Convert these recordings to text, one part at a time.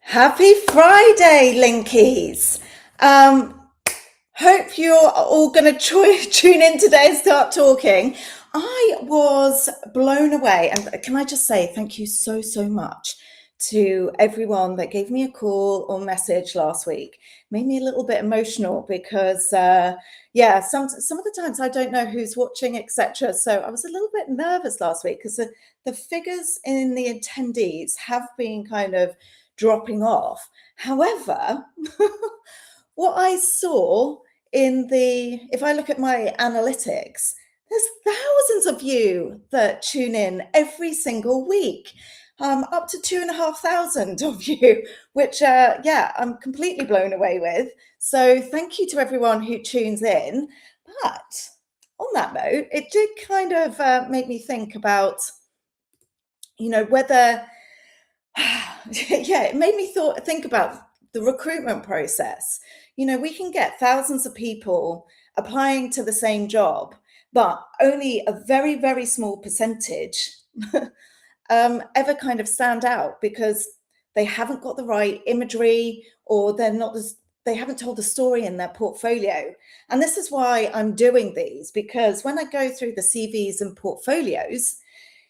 Happy Friday, Linkies. Hope you're all going to tune in today and start talking. I was blown away. And can I just say thank you so much to everyone that gave me a call or message last week. Made me a little bit emotional because, some of the times I don't know who's watching, etc. So I was a little bit nervous last week because the figures in the attendees have been kind of dropping off. However, what I saw if I look at my analytics, there's thousands of you that tune in every single week, up to 2,500 of you, which, I'm completely blown away with. So thank you to everyone who tunes in. But on that note, it did kind of make me think about, whether it made me think about the recruitment process. We can get thousands of people applying to the same job, but only a very small percentage ever kind of stand out because they haven't got the right imagery, or they haven't told the story in their portfolio. And this is why I'm doing these, because when I go through the CVs and portfolios,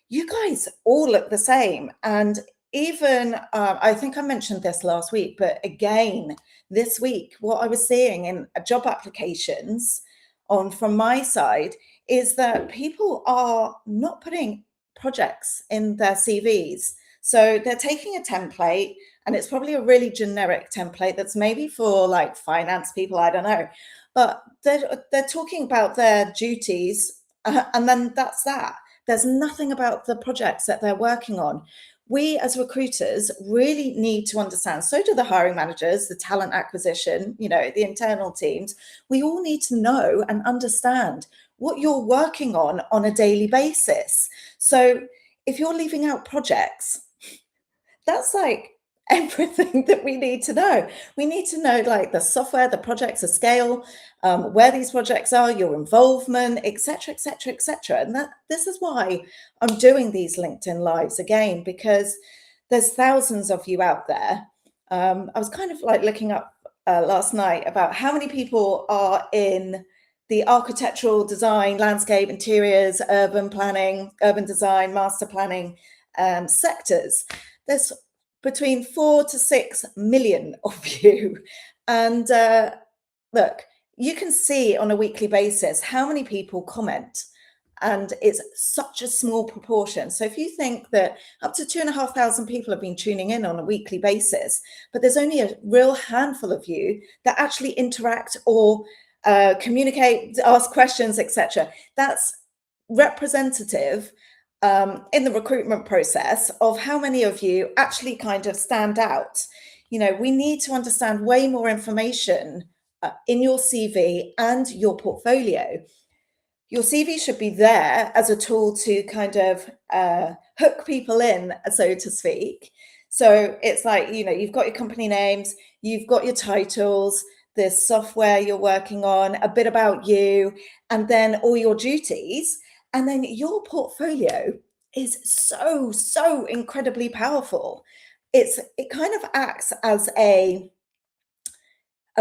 you guys all look the same. And even I think I mentioned this last week, but again this week, what I was seeing in job applications from my side is that people are not putting projects in their CVs. So they're taking a template, and it's probably a really generic template that's maybe for like finance people, I don't know, but they're talking about their duties, and then that's that. There's nothing about the projects that they're working on. We as recruiters really need to understand, so do the hiring managers, the talent acquisition, the internal teams. We all need to know and understand what you're working on a daily basis. So if you're leaving out projects, that's like everything that we need to know. We need to know like the software, the projects, the scale, where these projects are, your involvement, etc. And this is why I'm doing these LinkedIn lives again, because there's thousands of you out there. I was kind of like looking up last night about how many people are in the architectural design, landscape, interiors, urban planning, urban design, master planning sectors. There's between 4 to 6 million of you. And look, you can see on a weekly basis how many people comment, and it's such a small proportion. So if you think that up to 2,500 people have been tuning in on a weekly basis, but there's only a real handful of you that actually interact or communicate, ask questions, etc., that's representative in the recruitment process of how many of you actually kind of stand out. We need to understand way more information in your CV and your portfolio. Your CV should be there as a tool to kind of hook people in, so to speak. So it's like, you've got your company names, you've got your titles, the software you're working on, a bit about you, and then all your duties. And then your portfolio is so incredibly powerful. It kind of acts as a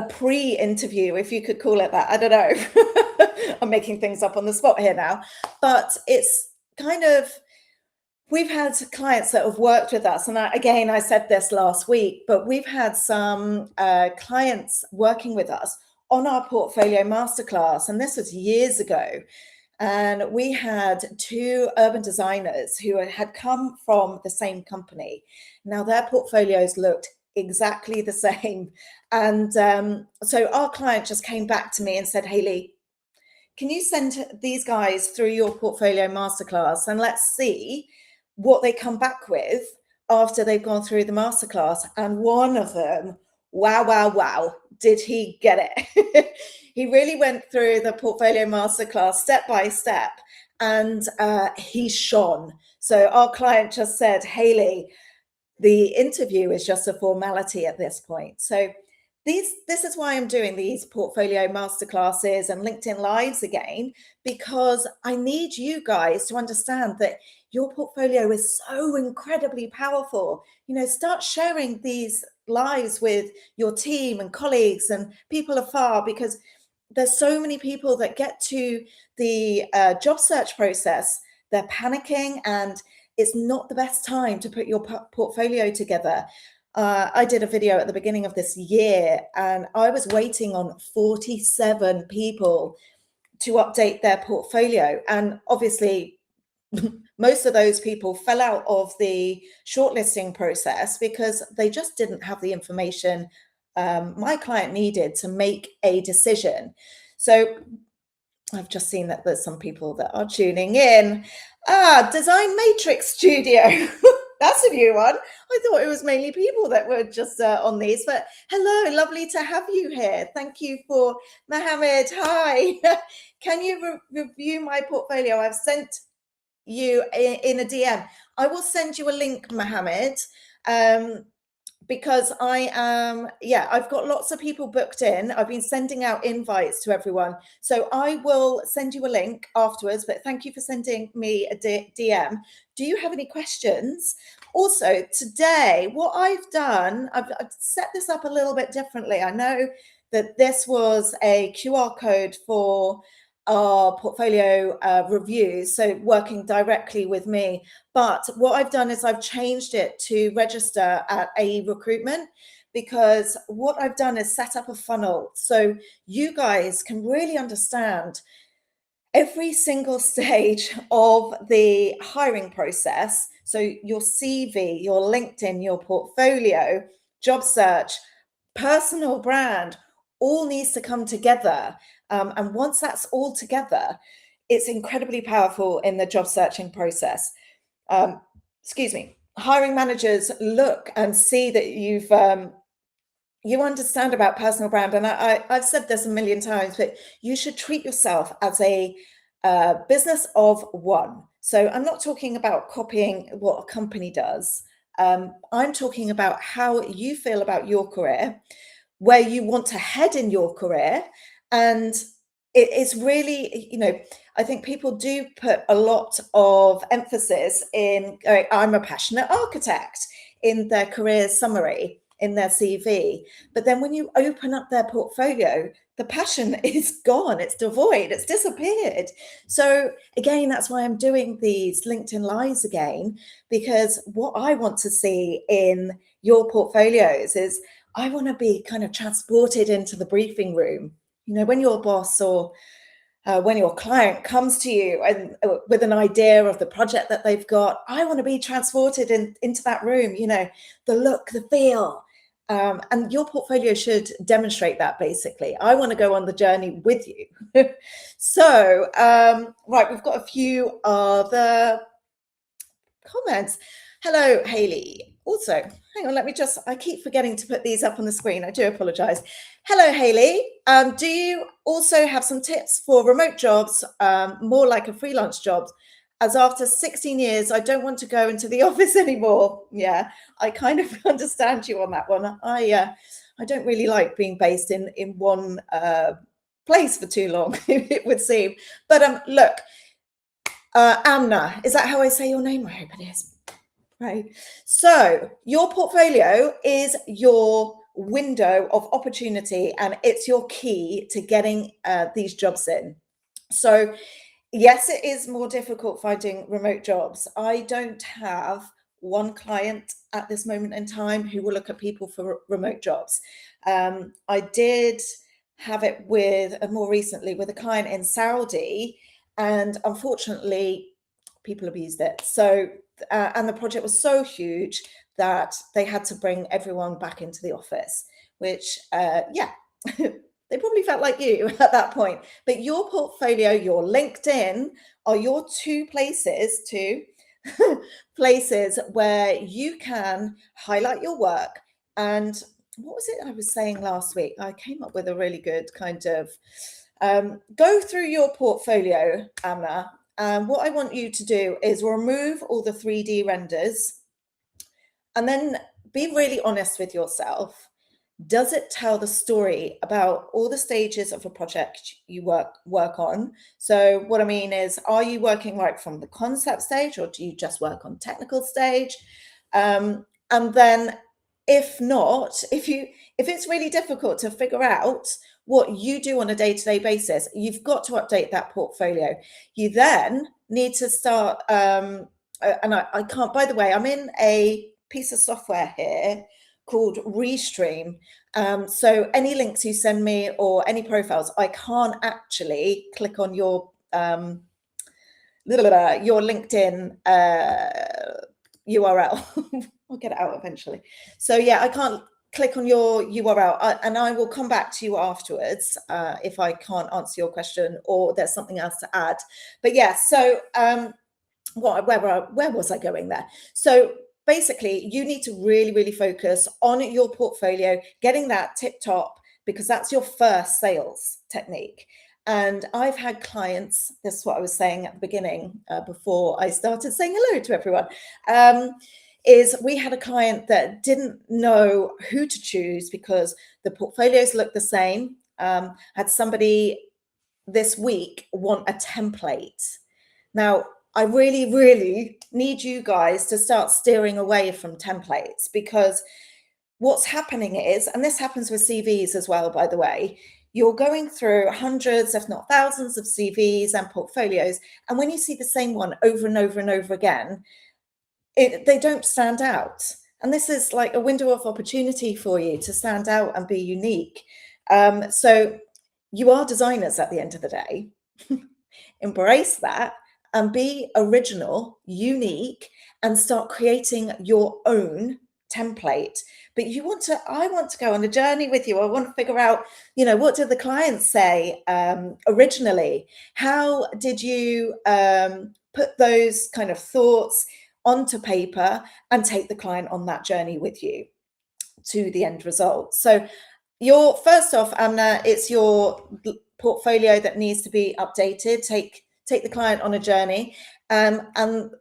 pre-interview, if you could call it that. I don't know. I'm making things up on the spot here now, but it's kind of, we've had clients that have worked with us, and I said this last week, but we've had some clients working with us on our portfolio masterclass, and this was years ago. And we had 2 urban designers who had come from the same company. Now their portfolios looked exactly the same. And so our client just came back to me and said, Hayley, can you send these guys through your portfolio masterclass, and let's see what they come back with after they've gone through the masterclass. And one of them, wow, did he get it? He really went through the portfolio masterclass step by step, and he shone. So our client just said, Hayley, the interview is just a formality at this point. So this is why I'm doing these portfolio masterclasses and LinkedIn Lives again, because I need you guys to understand that your portfolio is so incredibly powerful. Start sharing these lives with your team and colleagues and people afar, because there's so many people that get to the job search process, they're panicking, and it's not the best time to put your portfolio together. I did a video at the beginning of this year, and I was waiting on 47 people to update their portfolio. And obviously, most of those people fell out of the shortlisting process because they just didn't have the information my client needed to make a decision. So I've just seen that there's some people that are tuning in. Design Matrix Studio. That's a new one. I thought it was mainly people that were just on these, but hello, lovely to have you here. Thank you for Mohammed. Hi. Can you review my portfolio? I've sent you in a DM. I will send you a link, Mohammed, because I've got lots of people booked in. I've been sending out invites to everyone. So I will send you a link afterwards, but thank you for sending me a DM. Do you have any questions? Also, today, what I've done, I've set this up a little bit differently. I know that this was a QR code for our portfolio reviews, so working directly with me. But what I've done is I've changed it to register at AE Recruitment, because what I've done is set up a funnel so you guys can really understand every single stage of the hiring process. So your CV, your LinkedIn, your portfolio, job search, personal brand, all needs to come together. And once that's all together, it's incredibly powerful in the job searching process. Hiring managers look and see that you understand about personal brand. And I've said this a million times, but you should treat yourself as a business of one. So I'm not talking about copying what a company does. I'm talking about how you feel about your career, where you want to head in your career. And it's really, I think people do put a lot of emphasis in going, I'm a passionate architect, in their career summary, in their CV. But then when you open up their portfolio, the passion is gone, it's devoid, it's disappeared. So again, that's why I'm doing these LinkedIn Lives again, because what I want to see in your portfolios is, I want to be kind of transported into the briefing room. When your boss or when your client comes to you and with an idea of the project that they've got, I want to be transported into that room, the look, the feel. And your portfolio should demonstrate that, basically. I want to go on the journey with you. So, right, we've got a few other comments. Hello, Hayley. Also, hang on, I keep forgetting to put these up on the screen. I do apologize. Hello, Hayley. Do you also have some tips for remote jobs, more like a freelance job? As after 16 years, I don't want to go into the office anymore. Yeah, I kind of understand you on that one. I don't really like being based in one place for too long, it would seem. But look, Amna, is that how I say your name? I hope it is. Right. So your portfolio is your window of opportunity, and it's your key to getting these jobs in. So yes, it is more difficult finding remote jobs. I don't have one client at this moment in time who will look at people for remote jobs. I did have it more recently with a client in Saudi, and unfortunately people abused it. So and the project was so huge that they had to bring everyone back into the office, which they probably felt like you at that point. But your portfolio, your LinkedIn are your two places where you can highlight your work. And what was it I was saying last week? I came up with a really good kind of go through your portfolio, Amna. What I want you to do is remove all the 3D renders and then be really honest with yourself. Does it tell the story about all the stages of a project you work on? So what I mean is, are you working right from the concept stage, or do you just work on technical stage? And then If not, if it's really difficult to figure out what you do on a day-to-day basis, you've got to update that portfolio. You then need to start, and I can't, by the way, I'm in a piece of software here called Restream. So any links you send me or any profiles, I can't actually click on your LinkedIn URL. I'll get it out eventually. So yeah, I can't click on your URL, and I will come back to you afterwards if I can't answer your question or there's something else to add. But yeah, so where was I going there? So basically, you need to really focus on your portfolio, getting that tip top, because that's your first sales technique. And I've had clients, this is what I was saying at the beginning, before I started saying hello to everyone, is we had a client that didn't know who to choose because the portfolios looked the same. Had somebody this week want a template. Now, I really need you guys to start steering away from templates, because what's happening is, and this happens with CVs as well, by the way, you're going through hundreds, if not thousands of CVs and portfolios. And when you see the same one over and over and over again, they don't stand out. And this is like a window of opportunity for you to stand out and be unique. So you are designers at the end of the day. Embrace that and be original, unique, and start creating your own template. But I want to go on a journey with you. I want to figure out, what did the clients say originally? How did you put those kind of thoughts onto paper and take the client on that journey with you to the end result? So first off, Amna, it's your portfolio that needs to be updated. Take the client on a journey. And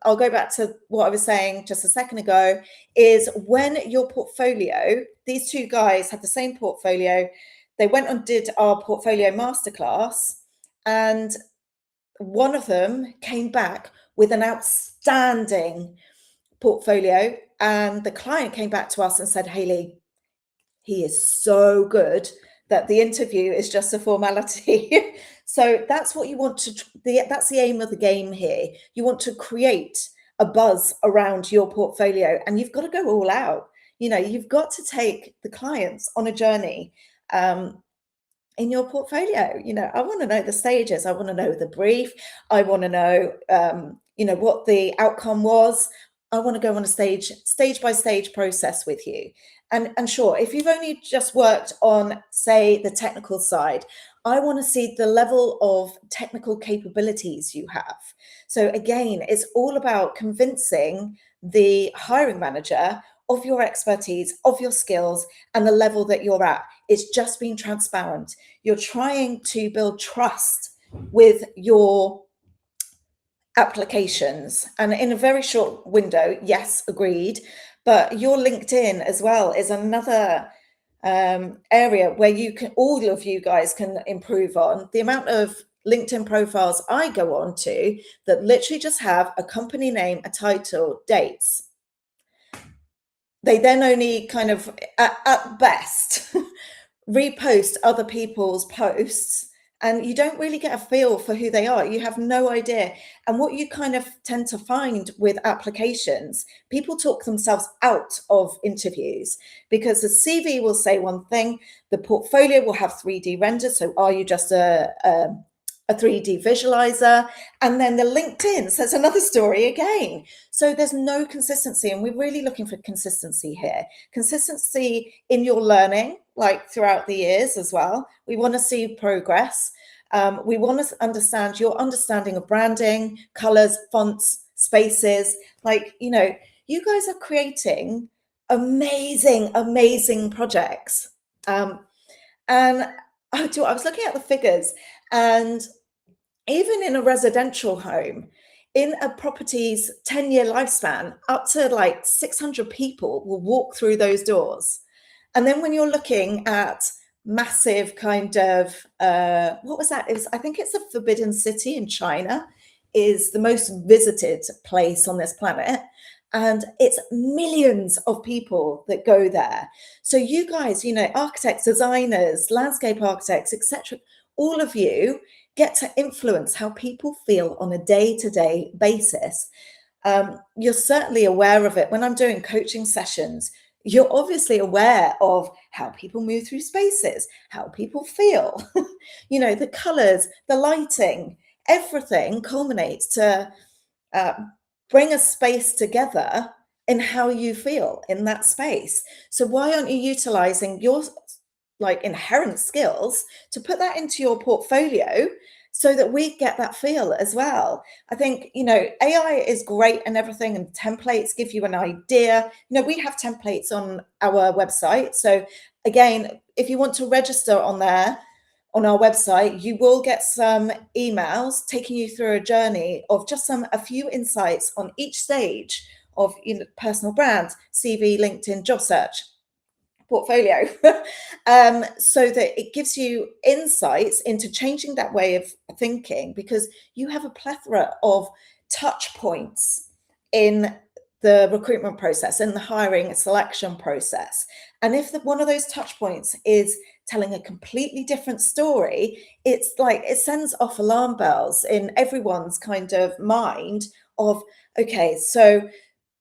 I'll go back to what I was saying just a second ago, is when your portfolio, these two guys had the same portfolio, they went and did our portfolio masterclass, and one of them came back with an outstanding portfolio, and the client came back to us and said, Hayley, he is so good that the interview is just a formality. So that's what you want that's the aim of the game here. You want to create a buzz around your portfolio, and you've got to go all out. You've got to take the clients on a journey in your portfolio. I want to know the stages. I want to know the brief. I want to know, what the outcome was. I want to go on a stage by stage process with you. And sure, if you've only just worked on, say, the technical side, I want to see the level of technical capabilities you have. So again, it's all about convincing the hiring manager of your expertise, of your skills, and the level that you're at. It's just being transparent. You're trying to build trust with your applications, and in a very short window, yes, agreed. But your LinkedIn as well is another area where all of you guys can improve on. The amount of LinkedIn profiles I go on to that literally just have a company name, a title, dates. They then only kind of, at best, repost other people's posts, and you don't really get a feel for who they are. You have no idea. And what you kind of tend to find with applications, people talk themselves out of interviews because the CV will say one thing, the portfolio will have 3D renders. So are you just a 3D visualizer? And then the LinkedIn says another story again. So there's no consistency, and we're really looking for consistency here. Consistency in your learning, like throughout the years as well. We want to see progress. We want to understand your understanding of branding, colors, fonts, spaces. You guys are creating amazing projects. And I was looking at the figures, and even in a residential home, in a property's 10-year lifespan, up to like 600 people will walk through those doors. And then when you're looking at massive kind of, what was that? I think it's the Forbidden City in China, is the most visited place on this planet. and it's millions of people that go there. So you guys, architects, designers, landscape architects, etc., all of you get to influence how people feel on a day-to-day basis. You're certainly aware of it. When I'm doing coaching sessions, you're obviously aware of how people move through spaces, how people feel, the colors, the lighting, everything culminates to uh, bring a space together in how you feel in that space. So why aren't you utilizing your inherent skills to put that into your portfolio so that we get that feel as well? I think, AI is great and everything, and templates give you an idea. We have templates on our website. So again, if you want to register on there, on our website, you will get some emails taking you through a journey of just a few insights on each stage of personal brand, CV, LinkedIn, job search, portfolio, so that it gives you insights into changing that way of thinking, because you have a plethora of touch points in the recruitment process, in the hiring and selection process. And if one of those touch points is telling a completely different story, it's like it sends off alarm bells in everyone's kind of mind of, okay, so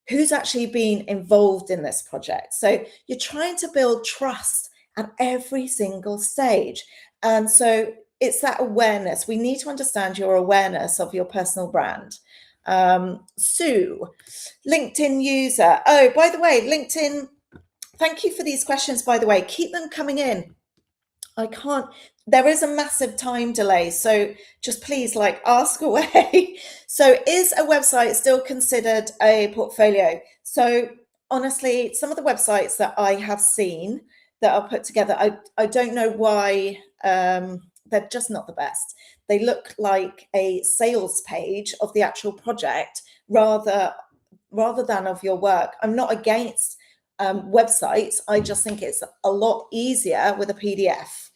who's actually been involved in this project? So you're trying to build trust at every single stage. And so it's that awareness. We need to understand your awareness of your personal brand. Sue, LinkedIn user. Oh, by the way, LinkedIn, thank you for these questions, by the way. Keep them coming in. There is a massive time delay, so just please ask away. So is a website still considered a portfolio? So honestly, some of the websites that I have seen that are put together, I don't know why, they're just not the best. They look like a sales page of the actual project rather than of your work. I'm not against websites. I just think it's a lot easier with a PDF.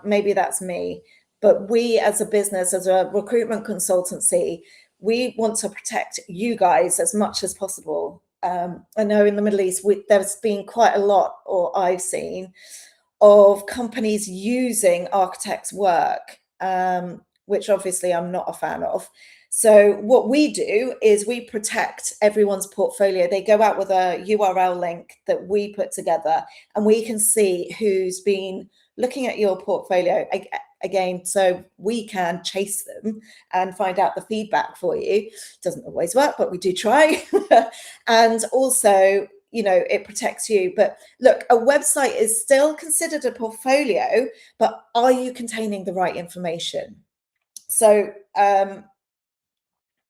Maybe that's me, but we as a business, as a recruitment consultancy, we want to protect you guys as much as possible. I know in the Middle East, there's been quite a lot, or I've seen, of companies using architects' work, which obviously I'm not a fan of. So what we do is we protect everyone's portfolio. They go out with a URL link that we put together, and we can see who's been looking at your portfolio again, so we can chase them and find out the feedback for you. Doesn't always work, but we do try. And also, it protects you. But look, a website is still considered a portfolio, but are you containing the right information? So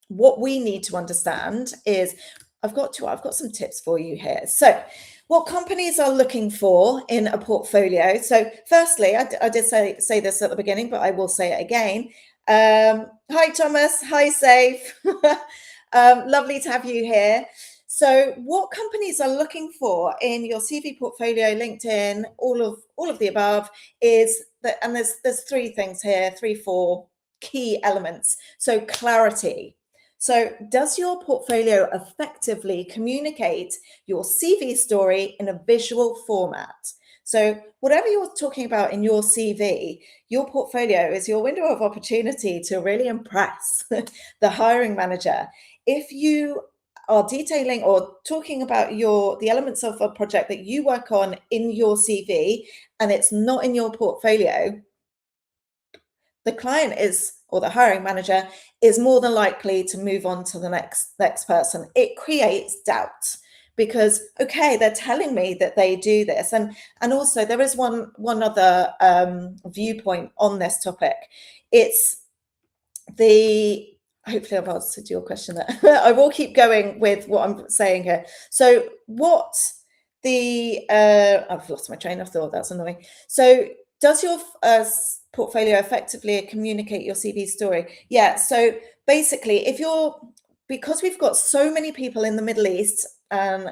what we need to understand is, I've got some tips for you here. So what companies are looking for in a portfolio. So firstly, I did say this at the beginning, but I will say it again. Hi, Thomas. Hi, Safe. Lovely to have you here. So what companies are looking for in your CV, portfolio, LinkedIn, all of the above is that, and there's four key elements. So clarity. So does your portfolio effectively communicate your CV story in a visual format? So whatever you're talking about in your CV, your portfolio is your window of opportunity to really impress the hiring manager. If you are detailing or talking about the elements of a project that you work on in your CV and it's not in your portfolio, the client or the hiring manager is more than likely to move on to the next person. It creates doubt because, okay, they're telling me that they do this. And also there is one other viewpoint on this topic. It's hopefully I've answered your question there. I will keep going with what I'm saying here. So I've lost my train of thought. That's annoying. So does your portfolio effectively communicate your CV story? Yeah. So basically, because we've got so many people in the Middle East, from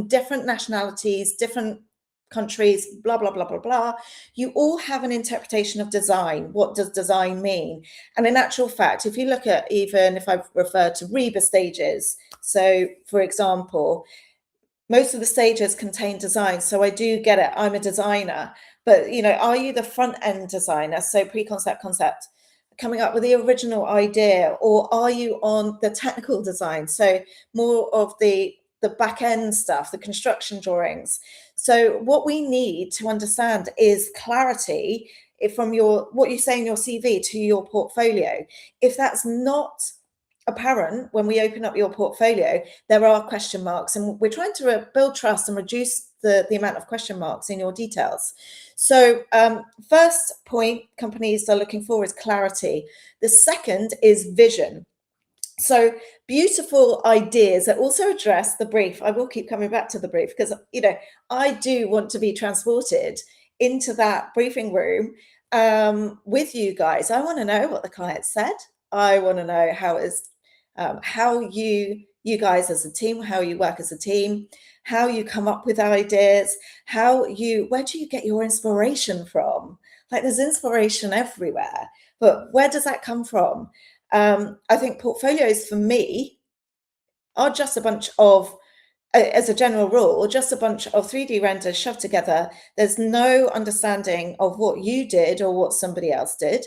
different nationalities, different countries, blah, blah, blah, blah, blah. You all have an interpretation of design. What does design mean? And in actual fact, if you look at, even if I've referred to REBA stages, so for example, most of the stages contain design. So I do get it. I'm a designer, but are you the front end designer? So pre-concept, concept, coming up with the original idea, or are you on the technical design? So more of the back end stuff, the construction drawings. So what we need to understand is clarity from what you say in your CV to your portfolio. If that's not apparent when we open up your portfolio, there are question marks, and we're trying to build trust and reduce the amount of question marks in your details. So first point companies are looking for is clarity. The second is vision. So beautiful ideas that also address the brief. I will keep coming back to the brief because I do want to be transported into that briefing room with you guys. I want to know what the client said. I want to know how you guys as a team, how you work as a team, how you come up with ideas, where do you get your inspiration from? Like, there's inspiration everywhere, but where does that come from? I think portfolios for me are just a bunch of, as a general rule, just a bunch of 3D renders shoved together. There's no understanding of what you did or what somebody else did.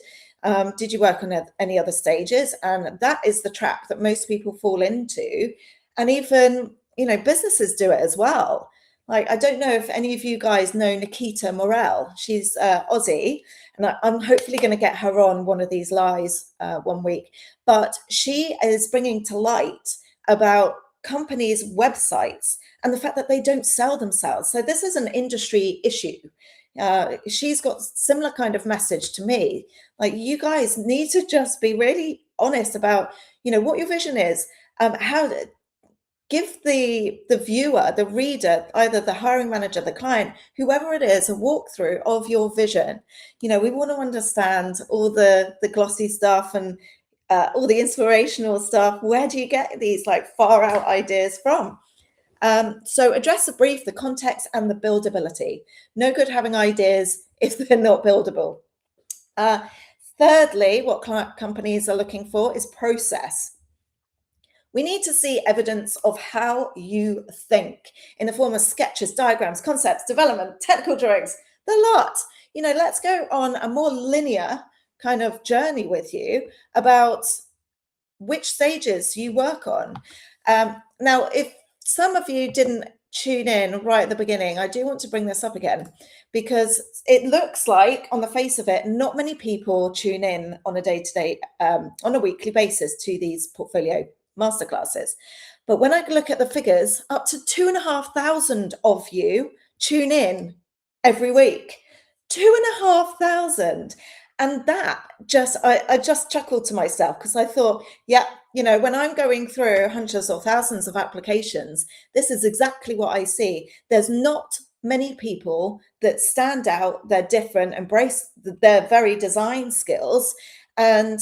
Did you work on any other stages? And that is the trap that most people fall into. And even, businesses do it as well. Like, I don't know if any of you guys know Nikita Morel. She's Aussie, and I'm hopefully going to get her on one of these lives one week. But she is bringing to light about companies' websites and the fact that they don't sell themselves. So this is an industry issue. She's got similar kind of message to me. Like, you guys need to just be really honest about, what your vision is. How give the viewer, the reader, either the hiring manager, the client, whoever it is, a walkthrough of your vision. We want to understand all the glossy stuff and all the inspirational stuff. Where do you get these like far out ideas from? So address the brief, the context, and the buildability. No good having ideas if they're not buildable. Thirdly, what companies are looking for is process. We need to see evidence of how you think in the form of sketches, diagrams, concepts, development, technical drawings, the lot. Let's go on a more linear kind of journey with you about which stages you work on. Now, if some of you didn't tune in right at the beginning, I do want to bring this up again, because it looks like on the face of it, not many people tune in on a day-to-day, on a weekly basis to these portfolio masterclasses. But when I look at the figures, up to 2,500 of you tune in every week. 2,500. And that I just chuckled to myself, because I thought, yeah, when I'm going through hundreds or thousands of applications, this is exactly what I see. There's not many people that stand out, they're different, embrace their very design skills, and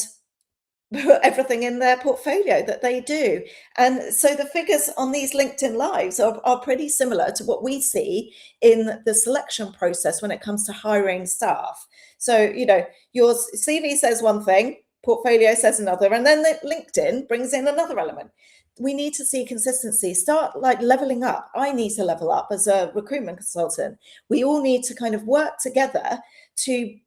put everything in their portfolio that they do. And so the figures on these LinkedIn Lives are pretty similar to what we see in the selection process when it comes to hiring staff. So, your CV says one thing, portfolio says another, and then LinkedIn brings in another element. We need to see consistency, start like leveling up. I need to level up as a recruitment consultant. We all need to kind of work together to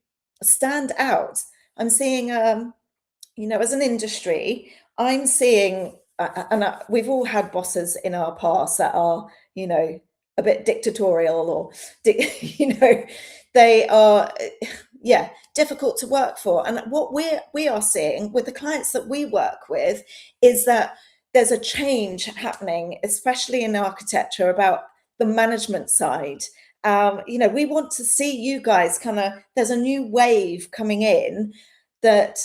stand out. I'm seeing, as an industry, I'm seeing, we've all had bosses in our past that are, a bit dictatorial, or, they are, difficult to work for. And what we are seeing with the clients that we work with is that there's a change happening, especially in architecture, about the management side. We want to see you guys there's a new wave coming in that,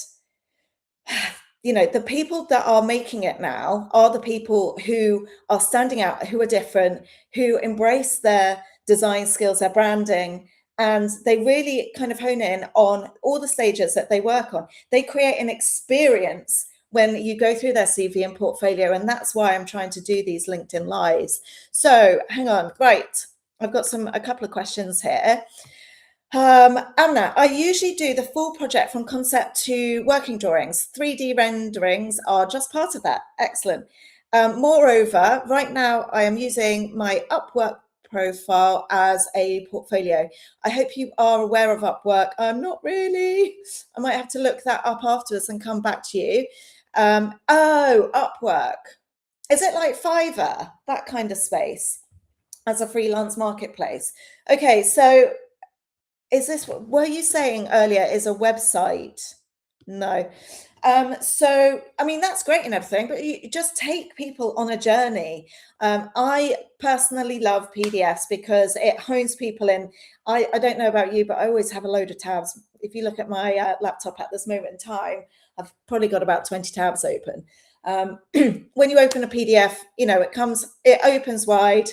the people that are making it now are the people who are standing out, who are different, who embrace their design skills, their branding, and they really kind of hone in on all the stages that they work on. They create an experience when you go through their CV and portfolio, and that's why I'm trying to do these LinkedIn Lives. So hang on, right. I've got a couple of questions here. Anna, I usually do the full project from concept to working drawings. 3D renderings are just part of that. Excellent. Moreover, right now I am using my Upwork profile as a portfolio. I hope you are aware of Upwork. I'm not really. I might have to look that up afterwards and come back to you. Oh, Upwork. Is it like Fiverr, that kind of space, as a freelance marketplace? Okay, so is this, were you saying earlier, is a website? No. So, I mean, that's great and everything, but you just take people on a journey. I personally love PDFs because it hones people in. I don't know about you, but I always have a load of tabs. If you look at my laptop at this moment in time, I've probably got about 20 tabs open. When you open a PDF, you know, it opens wide.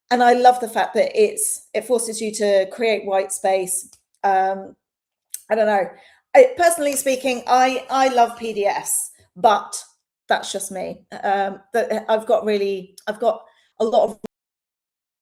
And I love the fact that it forces you to create white space. I don't know. Personally speaking, I love PDFs, but that's just me. I've got a lot of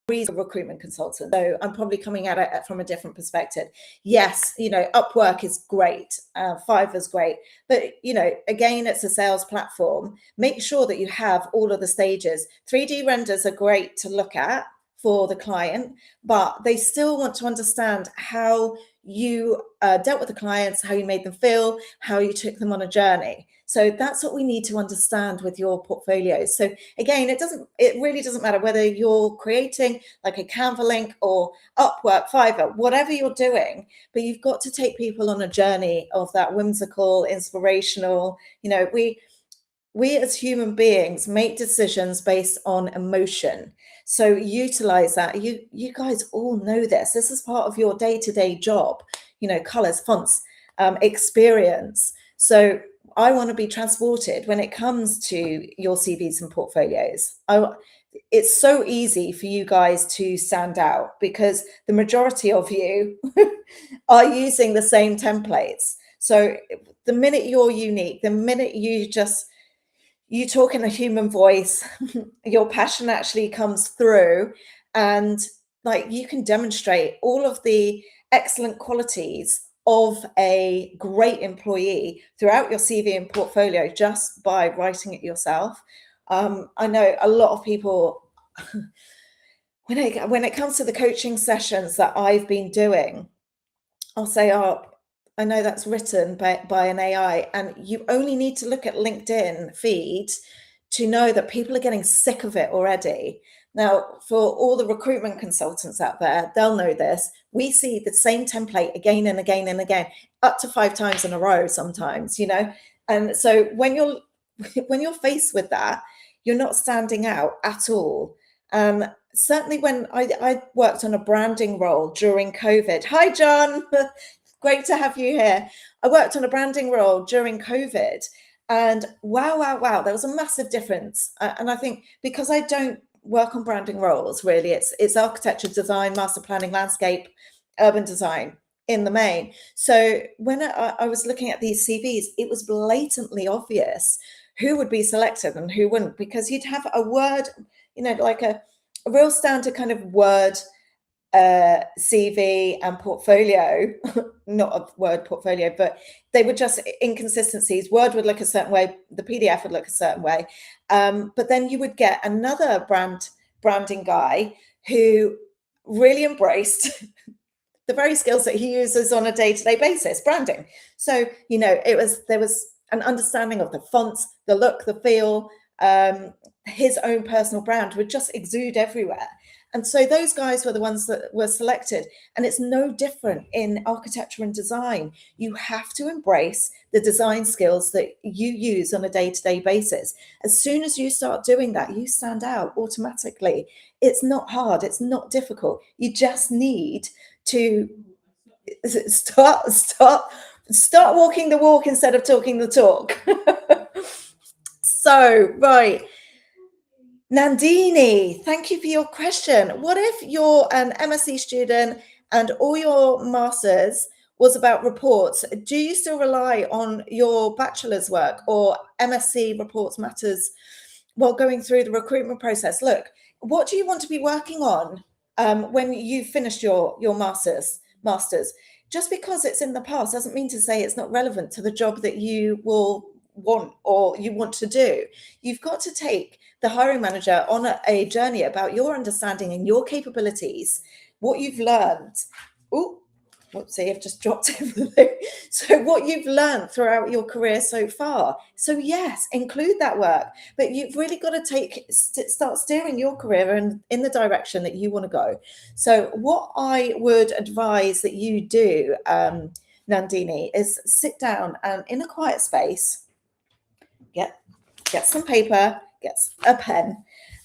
recruitment consultant, so I'm probably coming at it from a different perspective. Yes, you know, Upwork is great, Fiverr's great, but you know, again, it's a sales platform. Make sure that you have all of the stages. 3D renders are great to look at for the client, but they still want to understand how you dealt with the clients, how you made them feel, how you took them on a journey. So that's what we need to understand with your portfolios. So again, it really doesn't matter whether you're creating like a Canva link or Upwork, Fiverr, whatever you're doing, but you've got to take people on a journey of that whimsical, inspirational, you know, we as human beings make decisions based on emotion. So utilize that. You guys all know this. This is part of your day-to-day job, you know, colors, fonts, experience. So I want to be transported when it comes to your CVs and portfolios. It's so easy for you guys to stand out because the majority of you are using the same templates. So the minute you're unique, the minute you talk in a human voice, your passion actually comes through, and like you can demonstrate all of the excellent qualities of a great employee throughout your CV and portfolio just by writing it yourself. I know a lot of people, when it comes to the coaching sessions that I've been doing, I'll say, oh, I know that's written by an AI, and you only need to look at LinkedIn feeds to know that people are getting sick of it already. Now, for all the recruitment consultants out there, they'll know this. We see the same template again and again and again, up to 5 times in a row sometimes, you know. And so when you're faced with that, you're not standing out at all. Certainly when I worked on a branding role during COVID. Hi, John. Great to have you here. I worked on a branding role during COVID, and wow, there was a massive difference. And I think because I don't work on branding roles, really, it's architecture, design, master planning, landscape, urban design in the main. So when I was looking at these CVs, it was blatantly obvious who would be selected and who wouldn't, because you'd have a word, you know, like a real standard kind of word CV and portfolio, not a word portfolio, but they were just inconsistencies. Word would look a certain way, the PDF would look a certain way. But then you would get another branding guy who really embraced the very skills that he uses on a day-to-day basis, branding. So, you know, there was an understanding of the fonts, the look, the feel, his own personal brand would just exude everywhere. And so those guys were the ones that were selected. And it's no different in architecture and design. You have to embrace the design skills that you use on a day-to-day basis. As soon as you start doing that, you stand out automatically. It's not hard. It's not difficult. You just need to start walking the walk instead of talking the talk. So, right. Nandini, thank you for your question. What if you're an MSc student and all your masters was about reports? Do you still rely on your bachelor's work, or MSc reports matters while going through the recruitment process? Look, what do you want to be working on when you finished your masters, just because it's in the past doesn't mean to say it's not relevant to the job that you will want or you want to do. You've got to take the hiring manager on a journey about your understanding and your capabilities, what you've learned. Oh, whoopsie, I've just dropped everything. So what you've learned throughout your career so far. So yes, include that work, but you've really got to start steering your career in the direction that you want to go. So what I would advise that you do, Nandini, is sit down and in a quiet space, get some paper, get a pen,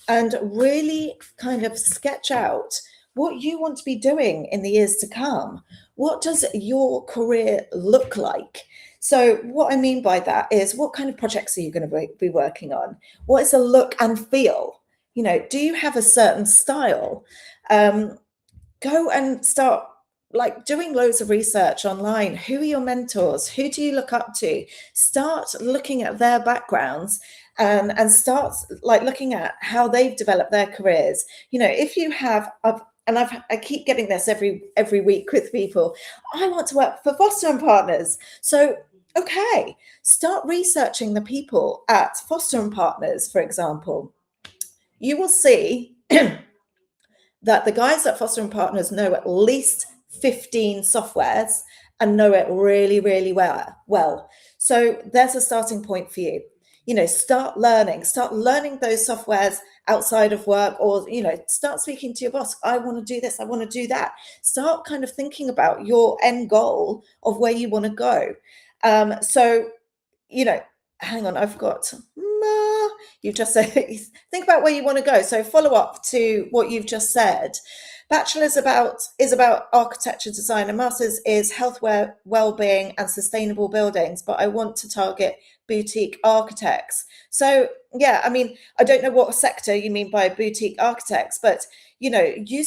and really kind of sketch out what you want to be doing in the years to come. What does your career look like? So what I mean by that is, what kind of projects are you going to be working on? What is the look and feel? You know, do you have a certain style? Go and start like doing loads of research online. Who are your mentors? Who do you look up to? Start looking at their backgrounds and start like looking at how they've developed their careers. You know, if you have I keep getting this every week with people. I want to work for Foster and Partners. So, okay, start researching the people at Foster and Partners, for example. You will see that the guys at Foster and Partners know at least 15 softwares and know it really, really well. So there's a starting point for you. You know, start learning those softwares outside of work, or, you know, start speaking to your boss. I want to do this. I want to do that. Start kind of thinking about your end goal of where you want to go. So, you know, hang on, I've got, you've just said, think about where you want to go. So follow up to what you've just said. Bachelor's is about architecture, design, and master's is health, well-being, and sustainable buildings. But I want to target boutique architects. So yeah, I mean, I don't know what sector you mean by boutique architects, but you know, you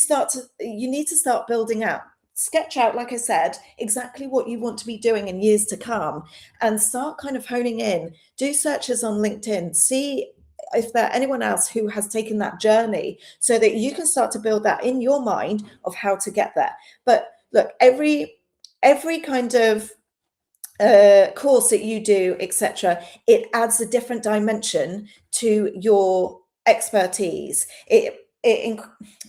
need to start building out. Sketch out, like I said, exactly what you want to be doing in years to come, and start kind of honing in. Do searches on LinkedIn, see if there anyone else who has taken that journey, so that you can start to build that in your mind of how to get there. But look, every kind of course that you do, etc., it adds a different dimension to your expertise. It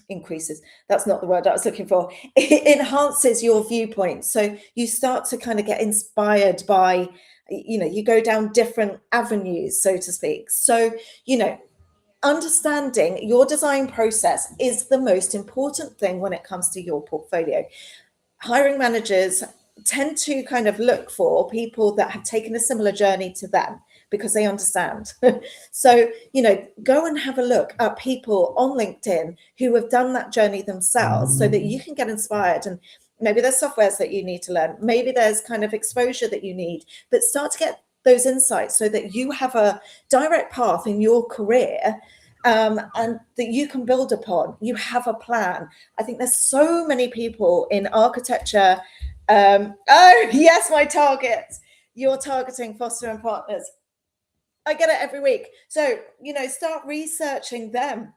increases, that's not the word I was looking for, it enhances your viewpoint. So you start to kind of get inspired by, you know, you go down different avenues, so to speak. So, you know, understanding your design process is the most important thing when it comes to your portfolio. Hiring managers tend to kind of look for people that have taken a similar journey to them, because they understand. So, you know, go and have a look at people on LinkedIn who have done that journey themselves, so that you can get inspired. And maybe there's softwares that you need to learn. Maybe there's kind of exposure that you need, but start to get those insights so that you have a direct path in your career, and that you can build upon. You have a plan. I think there's so many people in architecture. Oh, yes, my target. You're targeting Foster and Partners. I get it every week. So, you know, start researching them.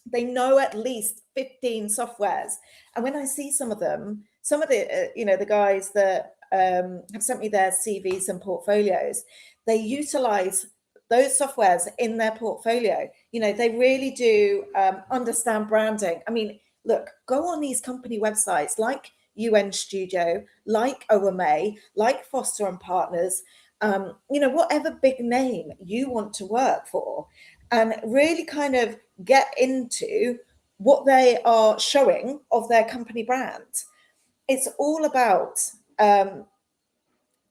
They know at least 15 softwares. And when I see some of the, you know, the guys that have sent me their CVs and portfolios, they utilize those softwares in their portfolio. You know, they really do understand branding. I mean, look, go on these company websites like UN Studio, like OMA, like Foster and Partners, you know, whatever big name you want to work for, and really kind of get into what they are showing of their company brand. It's all about,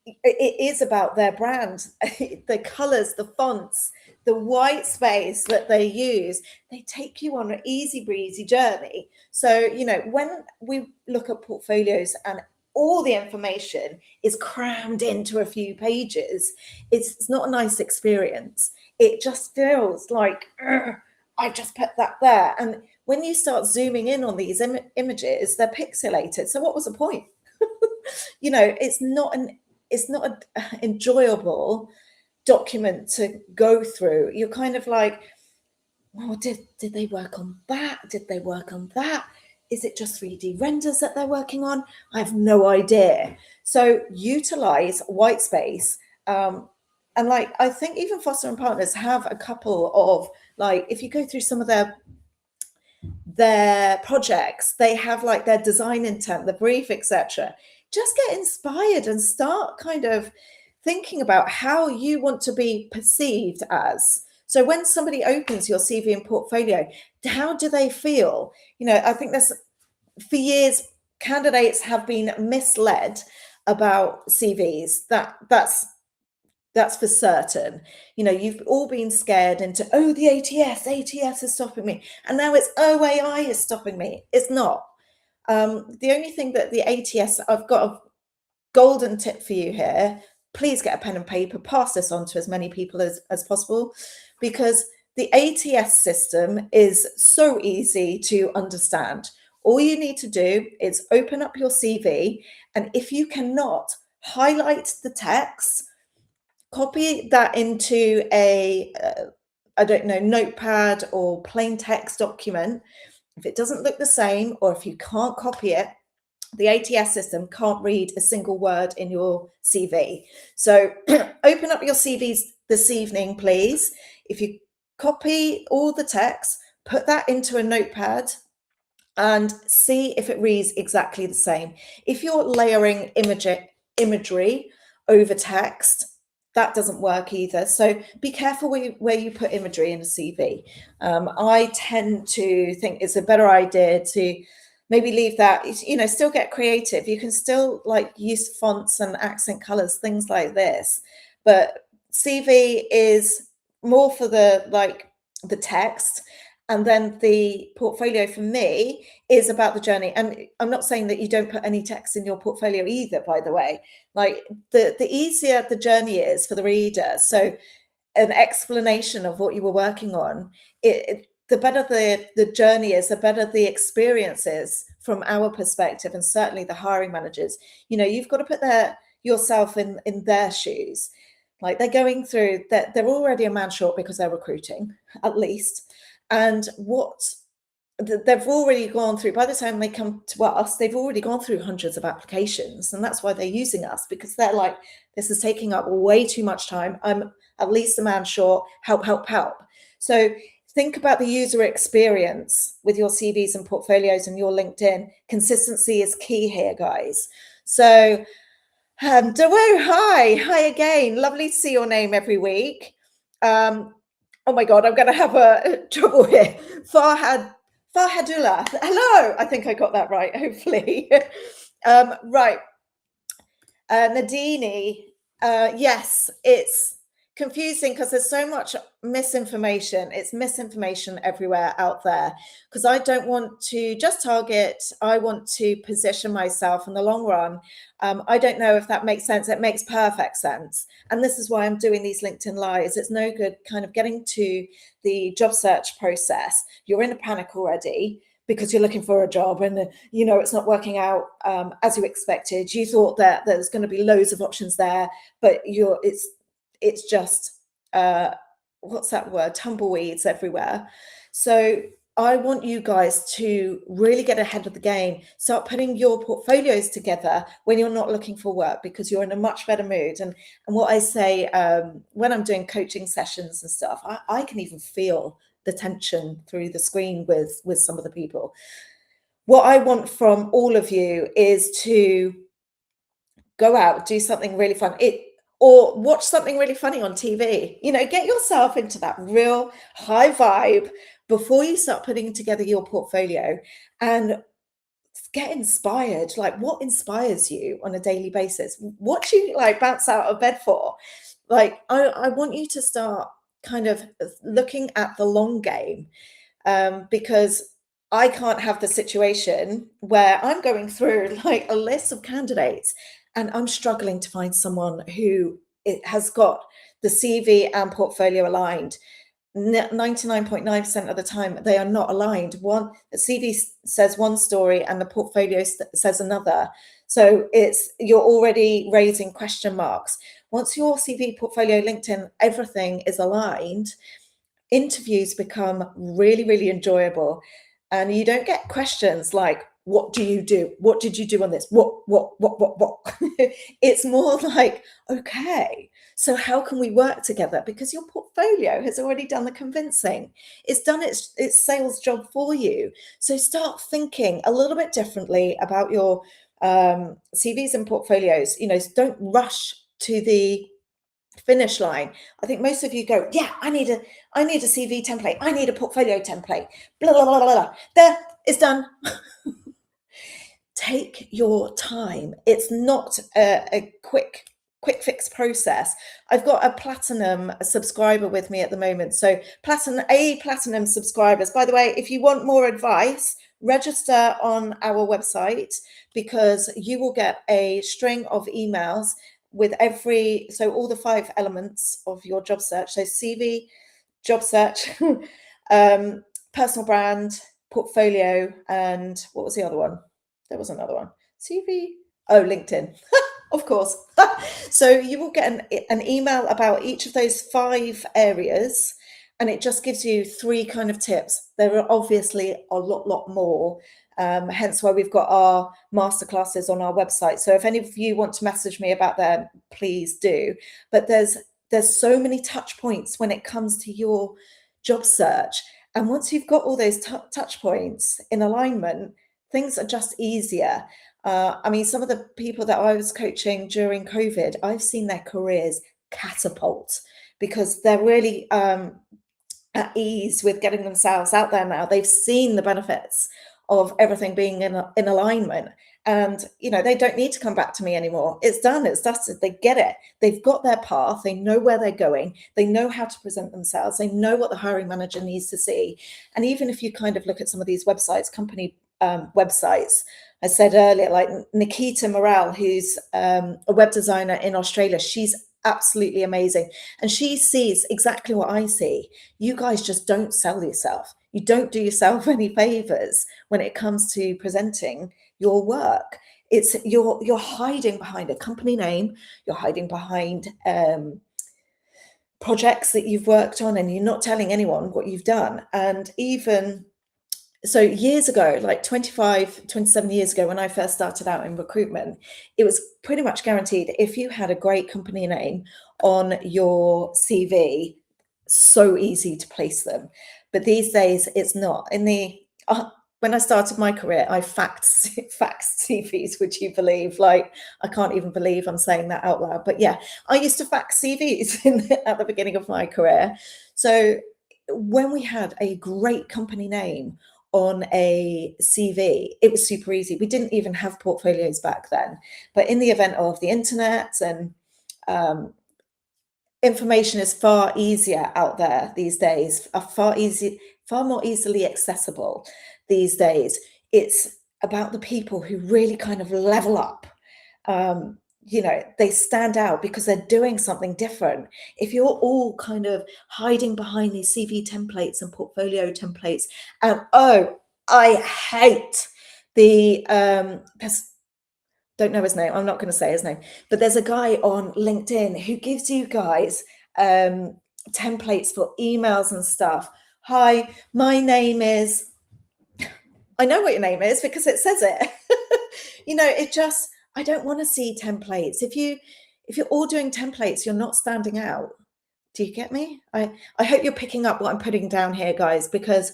it is about their brand, the colors, the fonts, the white space that they use. They take you on an easy breezy journey. So, you know, when we look at portfolios and all the information is crammed into a few pages, it's not a nice experience. It just feels like, I just put that there. And when you start zooming in on these images, they're pixelated. So what was the point? You know, it's not an enjoyable document to go through. You're kind of like, oh, did they work on that? Did they work on that? Is it just 3D renders that they're working on? I have no idea. So utilize white space. And like, I think even Foster and Partners have a couple of, like, if you go through some of their projects, they have like their design intent, the brief, etc. Just get inspired and start kind of thinking about how you want to be perceived as. So when somebody opens your CV and portfolio, how do they feel? You know, I think there's, for years, candidates have been misled about CVs. That's for certain. You know, you've all been scared into, oh, the ATS is stopping me. And now it's, oh, AI is stopping me. It's not. The only thing that the ATS, I've got a golden tip for you here. Please get a pen and paper, pass this on to as many people as possible, because the ATS system is so easy to understand. All you need to do is open up your CV, and if you cannot highlight the text, copy that into a, I don't know, notepad or plain text document. If it doesn't look the same, or if you can't copy it, the ATS system can't read a single word in your CV. So open up your CVs this evening, please. If you copy all the text, put that into a notepad and see if it reads exactly the same. If you're layering imagery over text, that doesn't work either. So be careful where you put imagery in a CV. I tend to think it's a better idea to maybe leave that, you know, still get creative. You can still like use fonts and accent colors, things like this. But CV is more for the text. And then the portfolio for me is about the journey. And I'm not saying that you don't put any text in your portfolio either, by the way. Like the easier the journey is for the reader. So an explanation of what you were working on, the better the journey is, the better the experience is from our perspective, and certainly the hiring managers. You know, you've got to put yourself in their shoes. Like they're going through that, they're already a man short because they're recruiting, at least. And what they've already gone through, by the time they come to us, they've already gone through hundreds of applications. And that's why they're using us, because they're like, this is taking up way too much time. I'm at least a man short. Help. So think about the user experience with your CVs and portfolios and your LinkedIn. Consistency is key here, guys. So Dawood, hi again. Lovely to see your name every week. Oh my God, I'm going to have a trouble here. Farhadullah. Hello. I think I got that right, hopefully. Right. Nadini. Yes, it's confusing because there's so much misinformation. It's misinformation everywhere out there, because I don't want to just target. I want to position myself in the long run. I don't know if that makes sense. It makes perfect sense. And this is why I'm doing these LinkedIn Lives. It's no good kind of getting to the job search process. You're in a panic already because you're looking for a job and, you know, it's not working out as you expected. You thought that there's going to be loads of options there, but it's just, what's that word? Tumbleweeds everywhere. So I want you guys to really get ahead of the game. Start putting your portfolios together when you're not looking for work, because you're in a much better mood. And what I say when I'm doing coaching sessions and stuff, I can even feel the tension through the screen with some of the people. What I want from all of you is to go out, do something really fun. Or watch something really funny on TV. You know, get yourself into that real high vibe before you start putting together your portfolio, and get inspired. Like, what inspires you on a daily basis? What do you like bounce out of bed for? Like, I want you to start kind of looking at the long game, because I can't have the situation where I'm going through like a list of candidates and I'm struggling to find someone who has got the CV and portfolio aligned. 99.9% of the time, they are not aligned. The CV says one story and the portfolio says another. So you're already raising question marks. Once your CV, portfolio, LinkedIn, everything is aligned, interviews become really, really enjoyable. And you don't get questions like, what do you do? What did you do on this? What? It's more like, okay, so how can we work together? Because your portfolio has already done the convincing. It's done its sales job for you. So start thinking a little bit differently about your CVs and portfolios. Don't rush to the finish line. I think most of you go, yeah, I need a CV template. I need a portfolio template. Blah, blah, blah, blah, blah. There, it's done. Take your time. It's not a quick fix process. I've got a platinum subscriber with me at the moment. So AE platinum subscribers, by the way, if you want more advice, register on our website, because you will get a string of emails with all the 5 elements of your job search. So CV, job search, personal brand, portfolio, and what was the other one? There was another one. CV. Oh, LinkedIn. Of course. So you will get an email about each of those 5 areas, and it just gives you 3 kind of tips. There are obviously a lot more. Hence why we've got our masterclasses on our website. So if any of you want to message me about that, please do. But there's so many touch points when it comes to your job search. And once you've got all those touch points in alignment, things are just easier. I mean, some of the people that I was coaching during COVID, I've seen their careers catapult because they're really at ease with getting themselves out there now. They've seen the benefits of everything being in alignment. And, they don't need to come back to me anymore. It's done. It's dusted. They get it. They've got their path. They know where they're going. They know how to present themselves. They know what the hiring manager needs to see. And even if you kind of look at some of these websites, company websites, I said earlier, like Nikita Morel, who's a web designer in Australia, she's absolutely amazing. And she sees exactly what I see. You guys just don't sell yourself. You don't do yourself any favors when it comes to presenting your work. It's you're hiding behind a company name. You're hiding behind projects that you've worked on, and you're not telling anyone what you've done. And even so, years ago, like 27 years ago, when I first started out in recruitment, it was pretty much guaranteed if you had a great company name on your CV, so easy to place them. But these days, it's not. When I started my career, I faxed CVs, would you believe? Like, I can't even believe I'm saying that out loud. But yeah, I used to fax CVs at the beginning of my career. So when we had a great company name on a CV, it was super easy. We didn't even have portfolios back then. But in the event of the internet and information is far easier out there these days, far more easily accessible these days. It's about the people who really kind of level up. They stand out because they're doing something different. If you're all kind of hiding behind these CV templates and portfolio templates, and I hate the don't know his name. I'm not going to say his name, but there's a guy on LinkedIn who gives you guys templates for emails and stuff. Hi, my name is. I know what your name is because it says it. I don't want to see templates. If you're all doing templates, you're not standing out. Do you get me? I hope you're picking up what I'm putting down here, guys, because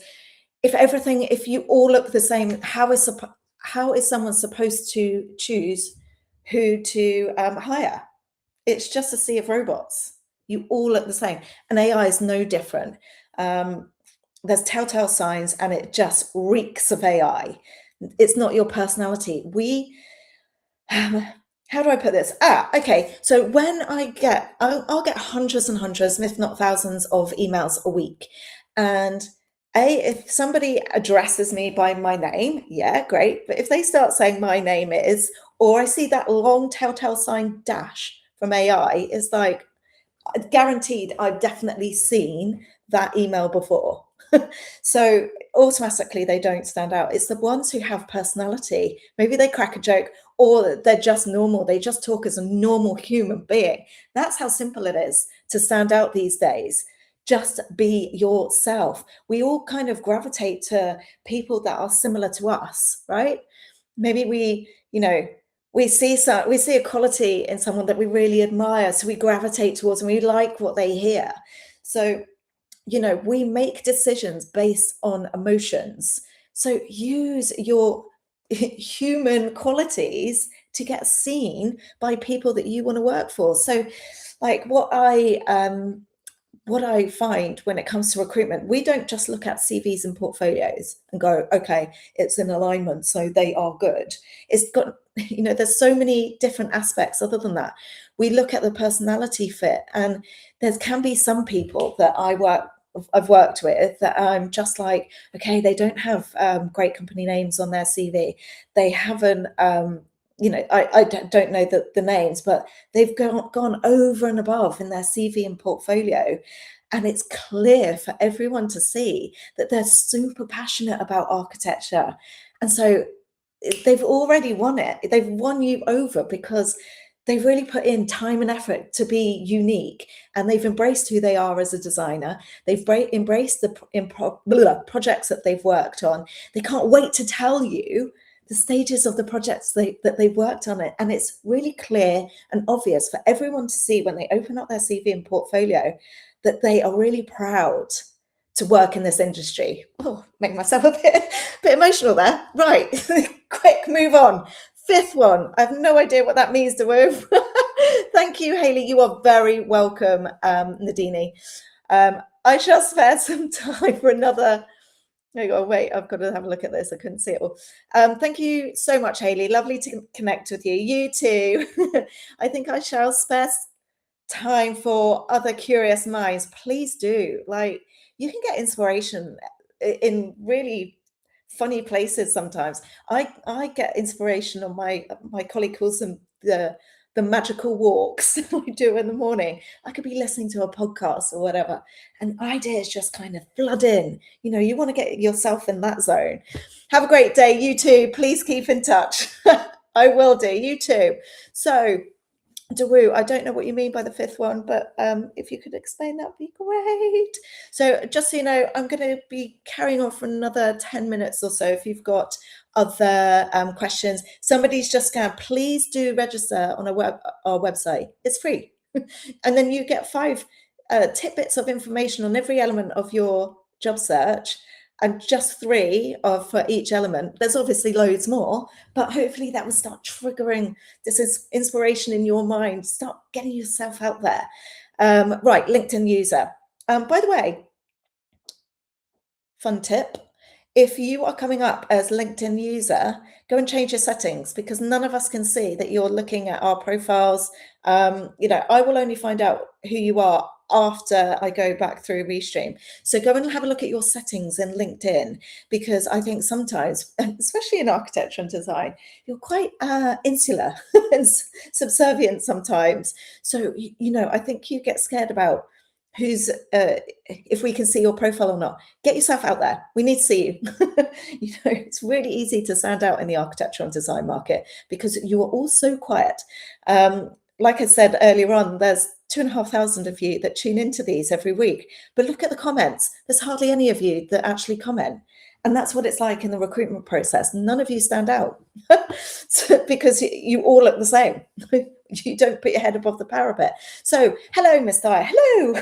if you all look the same, how is someone supposed to choose who to hire? It's just a sea of robots. You all look the same. And AI is no different. There's telltale signs, and it just reeks of AI. It's not your personality. How do I put this? Okay. So when I'll get hundreds and hundreds, if not thousands of emails a week. And if somebody addresses me by my name, yeah, great. But if they start saying my name is, or I see that long telltale sign dash from AI, it's like, guaranteed I've definitely seen that email before. So automatically they don't stand out. It's the ones who have personality. Maybe they crack a joke, or they're just normal. They just talk as a normal human being. That's how simple it is to stand out these days. just be yourself. We all kind of gravitate to people that are similar to us, right? Maybe we see a quality in someone that we really admire, so we gravitate towards and we like what they hear. So, we make decisions based on emotions. So use your human qualities to get seen by people that you want to work for. So, like what I find when it comes to recruitment, we don't just look at CVs and portfolios and go, okay, it's in alignment, so they are good. It's got, there's so many different aspects other than that. We look at the personality fit, and there can be some people that I've worked with that I'm just like, okay, they don't have great company names on their CV. They haven't, I don't know the names, but they've gone over and above in their CV and portfolio. And it's clear for everyone to see that they're super passionate about architecture. And so they've already won it. They've won you over because they've really put in time and effort to be unique, and they've embraced who they are as a designer. They've embraced the projects that they've worked on. They can't wait to tell you the stages of the projects that they've worked on it. And it's really clear and obvious for everyone to see when they open up their CV and portfolio that they are really proud to work in this industry. Oh, making myself a bit emotional there. Right, quick, move on. Fifth one. I have no idea what that means, Dawoom. Thank you, Hayley. You are very welcome, Nadini. I shall spare some time for another. Oh, wait, I've got to have a look at this. I couldn't see it all. Thank you so much, Hayley. Lovely to connect with you. You too. I think I shall spare time for other curious minds. Please do. Like, you can get inspiration in really funny places sometimes. I get inspiration on my colleague calls them the magical walks I do in the morning. I could be listening to a podcast or whatever, and ideas just kind of flood in. You want to get yourself in that zone. Have a great day, you too. Please keep in touch. I will do. You too. So, Dawu, I don't know what you mean by the fifth one, but if you could explain, that would be great. So just so you know, I'm going to be carrying on for another 10 minutes or so. If you've got other questions, somebody's just going, please do register on our website. It's free. And then you get 5 tidbits of information on every element of your job search, and just 3 for each element. There's obviously loads more, but hopefully that will start triggering this inspiration in your mind. Start getting yourself out there. Right, LinkedIn user. By the way, fun tip. If you are coming up as LinkedIn user, go and change your settings, because none of us can see that you're looking at our profiles. I will only find out who you are after I go back through Restream. So go and have a look at your settings in LinkedIn, because I think sometimes, especially in architecture and design, you're quite insular and subservient sometimes. So, I think you get scared about who's if we can see your profile or not. Get yourself out there. We need to see you. It's really easy to stand out in the architecture and design market because you are all so quiet. Like I said earlier on, there's 2,500 of you that tune into these every week, but look at the comments. There's hardly any of you that actually comment. And that's what it's like in the recruitment process. None of you stand out because you all look the same. You don't put your head above the parapet. So, hello, Mr. I. Hello,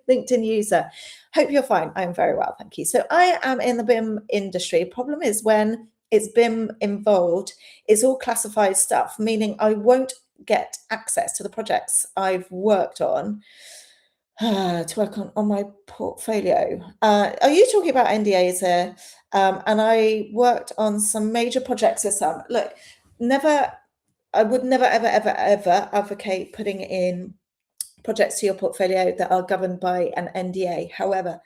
LinkedIn user. Hope you're fine. I'm very well, thank you. So I am in the BIM industry. Problem is, when it's BIM involved, it's all classified stuff, meaning I won't get access to the projects I've worked on to work on my portfolio. Are you talking about NDAs here? And I worked on some major projects this summer. Look, I would never, ever, ever, ever advocate putting in projects to your portfolio that are governed by an NDA. However,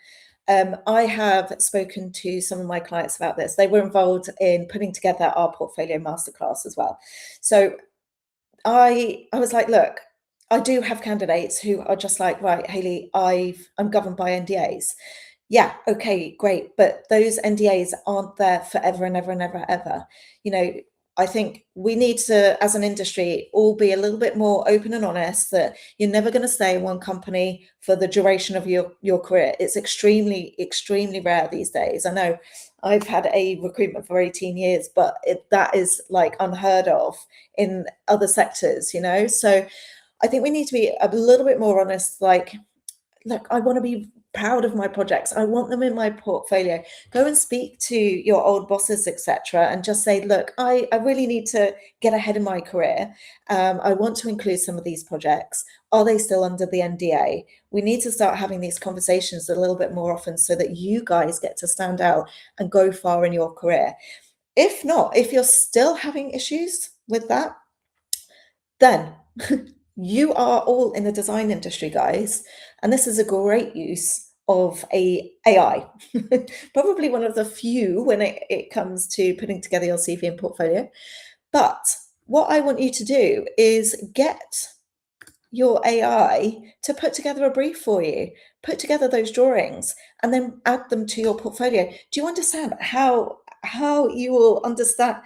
I have spoken to some of my clients about this. They were involved in putting together our portfolio masterclass as well. So I was like, look, I do have candidates who are just like, right, Hayley, I'm governed by NDAs. Yeah, okay, great. But those NDAs aren't there forever and ever and ever, ever. I think we need to, as an industry, all be a little bit more open and honest that you're never going to stay in one company for the duration of your career. It's extremely, extremely rare these days. I know I've had AE Recruitment for 18 years, but that is like unheard of in other sectors, you know? So I think we need to be a little bit more honest, like, look, I want to be proud of my projects. I want them in my portfolio. Go and speak to your old bosses, etc., and just say, look, I really need to get ahead in my career. I want to include some of these projects. Are they still under the NDA? We need to start having these conversations a little bit more often so that you guys get to stand out and go far in your career. If not, if you're still having issues with that, then you are all in the design industry, guys, and this is a great use of AI. Probably one of the few when it comes to putting together your CV and portfolio. But what I want you to do is get your AI to put together a brief for you, put together those drawings, and then add them to your portfolio. Do you understand how you will understand,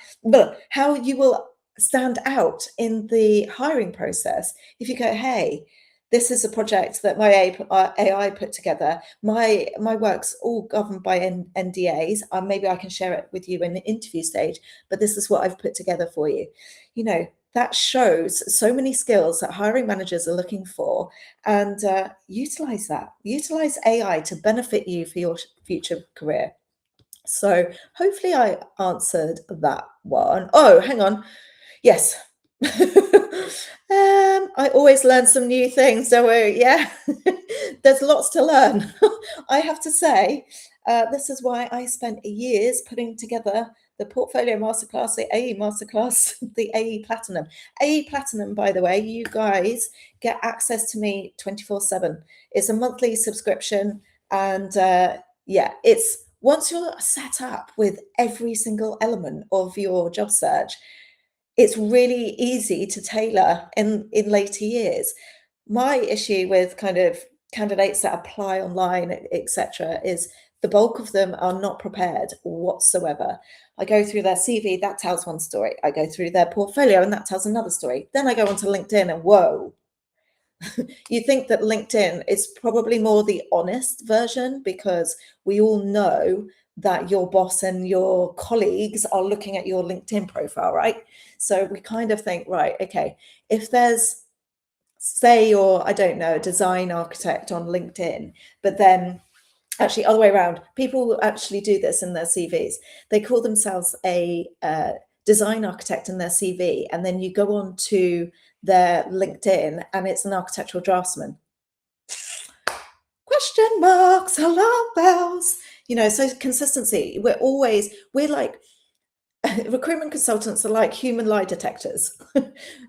how you will stand out in the hiring process if you go, hey, this is a project that my AI put together. My work's all governed by NDAs. Maybe I can share it with you in the interview stage, but this is what I've put together for you. You know, that shows so many skills that hiring managers are looking for, and utilize that. Utilize AI to benefit you for your future career. So hopefully I answered that one. Oh, hang on. Yes. I always learn some new things, don't we? Yeah. There's lots to learn. I have to say, this is why I spent years putting together the Portfolio Masterclass, the AE Masterclass, the AE Platinum. AE Platinum, by the way, you guys get access to me 24/7. It's a monthly subscription, and yeah, it's once you're set up with every single element of your job search, it's really easy to tailor in later years. My issue with kind of candidates that apply online, etc., is the bulk of them are not prepared whatsoever. I go through their CV, that tells one story. I go through their portfolio, and that tells another story. Then I go onto LinkedIn, and whoa, you think that LinkedIn is probably more the honest version because we all know that your boss and your colleagues are looking at your LinkedIn profile, right? So we kind of think, right, okay, if there's, say, I don't know, a design architect on LinkedIn, but then actually other way around, people actually do this in their CVs. They call themselves a design architect in their CV, and then you go on to their LinkedIn and it's an architectural draftsman. Question marks, alarm bells. You know, so consistency. We're like, recruitment consultants are like human lie detectors.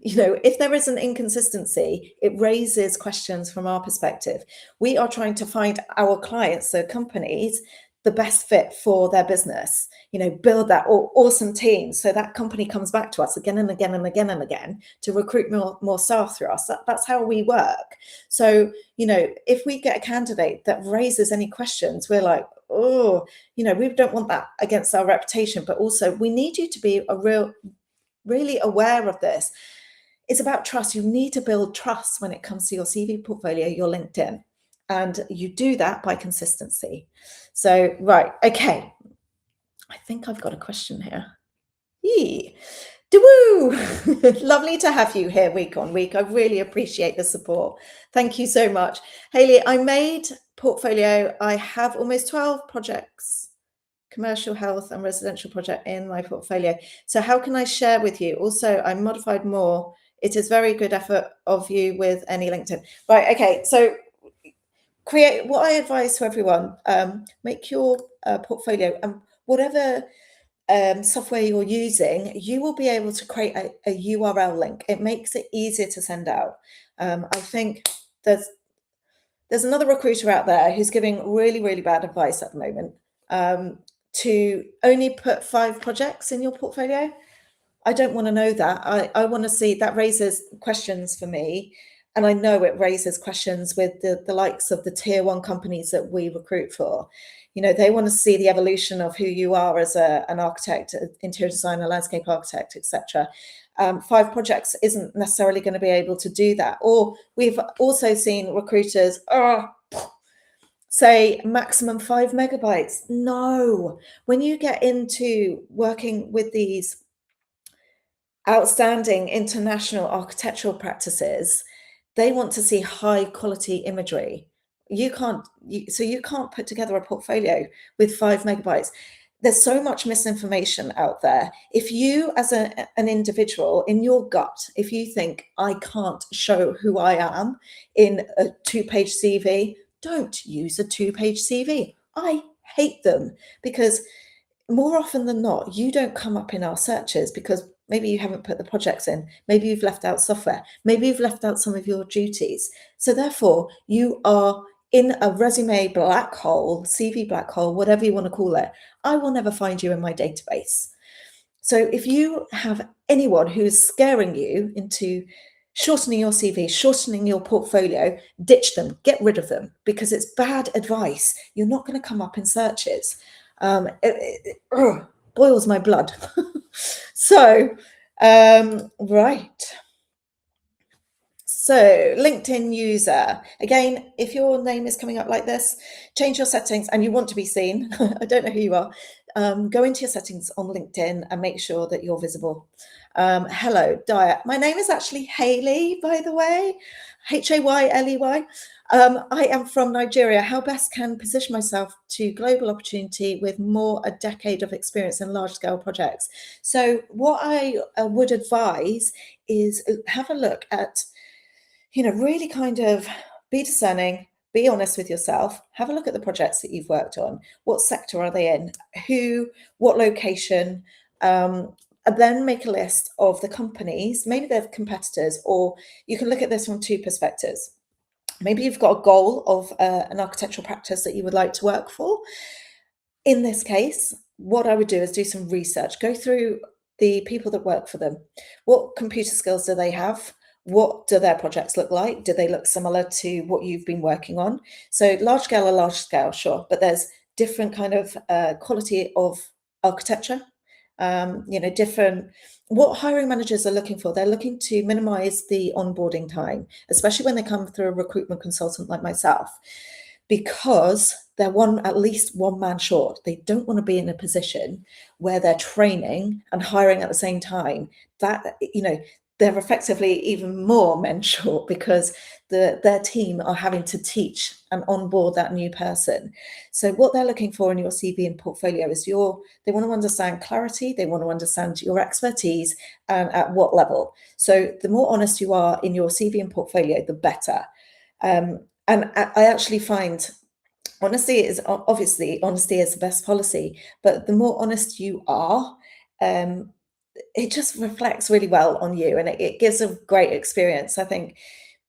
You know, if there is an inconsistency, it raises questions from our perspective. We are trying to find our clients, so companies, the best fit for their business, you know, build that awesome team so that company comes back to us again and again and again and again to recruit more staff through us. That's how we work. So, you know, if we get a candidate that raises any questions, we're like, oh, you know, we don't want that against our reputation, but also we need you to be really aware of this. It's about trust. You need to build trust when it comes to your CV portfolio, your LinkedIn. And you do that by consistency. So, right, okay. I think I've got a question here. Yee. Doo-woo! Lovely to have you here week on week. I really appreciate the support. Thank you so much. Haley, I made portfolio. I have almost 12 projects, commercial, health and residential project in my portfolio. So how can I share with you? Also, I modified more. It is very good effort of you with any LinkedIn. Right, okay, so create what I advise to everyone, make your portfolio and whatever software you're using, you will be able to create a URL link. It makes it easier to send out. I think there's another recruiter out there who's giving really, really bad advice at the moment, to only put 5 projects in your portfolio. I don't want to know that. I want to see that raises questions for me. And I know it raises questions with the likes of the tier one companies that we recruit for. They want to see the evolution of who you are as an architect, interior designer, landscape architect, etc. 5 projects isn't necessarily going to be able to do that. Or we've also seen recruiters say maximum 5 megabytes. No, when you get into working with these outstanding international architectural practices, they want to see high quality imagery. You can't put together a portfolio with 5 megabytes. There's so much misinformation out there. If you, as an individual, in your gut, if you think I can't show who I am in a 2-page CV, don't use a 2-page CV. I hate them because more often than not, you don't come up in our searches because maybe you haven't put the projects in, maybe you've left out software, maybe you've left out some of your duties. So therefore, you are in a resume black hole, CV black hole, whatever you want to call it. I will never find you in my database. So if you have anyone who is scaring you into shortening your CV, shortening your portfolio, ditch them, get rid of them, because it's bad advice. You're not going to come up in searches. It boils my blood. So, right. So, LinkedIn user. Again, if your name is coming up like this, change your settings and you want to be seen. I don't know who you are. Go into your settings on LinkedIn and make sure that you're visible. Hello, Diet. My name is actually Hayley, by the way. Hayley. I am from Nigeria. How best can position myself to global opportunity with more a decade of experience in large scale projects? So what I would advise is have a look at, really kind of be discerning, be honest with yourself, have a look at the projects that you've worked on. What sector are they in? Who, what location? And then make a list of the companies, maybe they're competitors, or you can look at this from 2 perspectives. Maybe you've got a goal of an architectural practice that you would like to work for. In this case, what I would do is do some research, go through the people that work for them. What computer skills do they have? What do their projects look like? Do they look similar to what you've been working on? So large scale, sure, but there's different kind of quality of architecture, different. What hiring managers are looking for, they're looking to minimize the onboarding time, especially when they come through a recruitment consultant like myself, because they're at least one man short. They don't want to be in a position where they're training and hiring at the same time. That, they're effectively even more men short because their team are having to teach and onboard that new person. So what they're looking for in your CV and portfolio is they want to understand clarity, they want to understand your expertise and at what level. So the more honest you are in your CV and portfolio, the better. And I actually find honesty is the best policy, but the more honest you are, it just reflects really well on you, and it gives a great experience. I think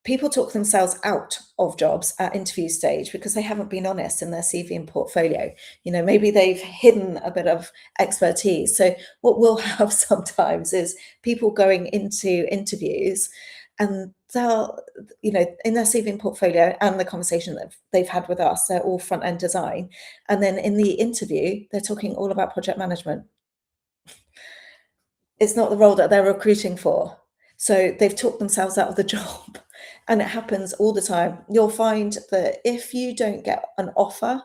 people talk themselves out of jobs at interview stage because they haven't been honest in their CV and portfolio. Maybe they've hidden a bit of expertise. So what we'll have sometimes is people going into interviews and they'll, in their CV and portfolio and the conversation that they've had with us, they're all front end design. And then in the interview, they're talking all about project management. It's not the role that they're recruiting for. So they've talked themselves out of the job. And it happens all the time. You'll find that if you don't get an offer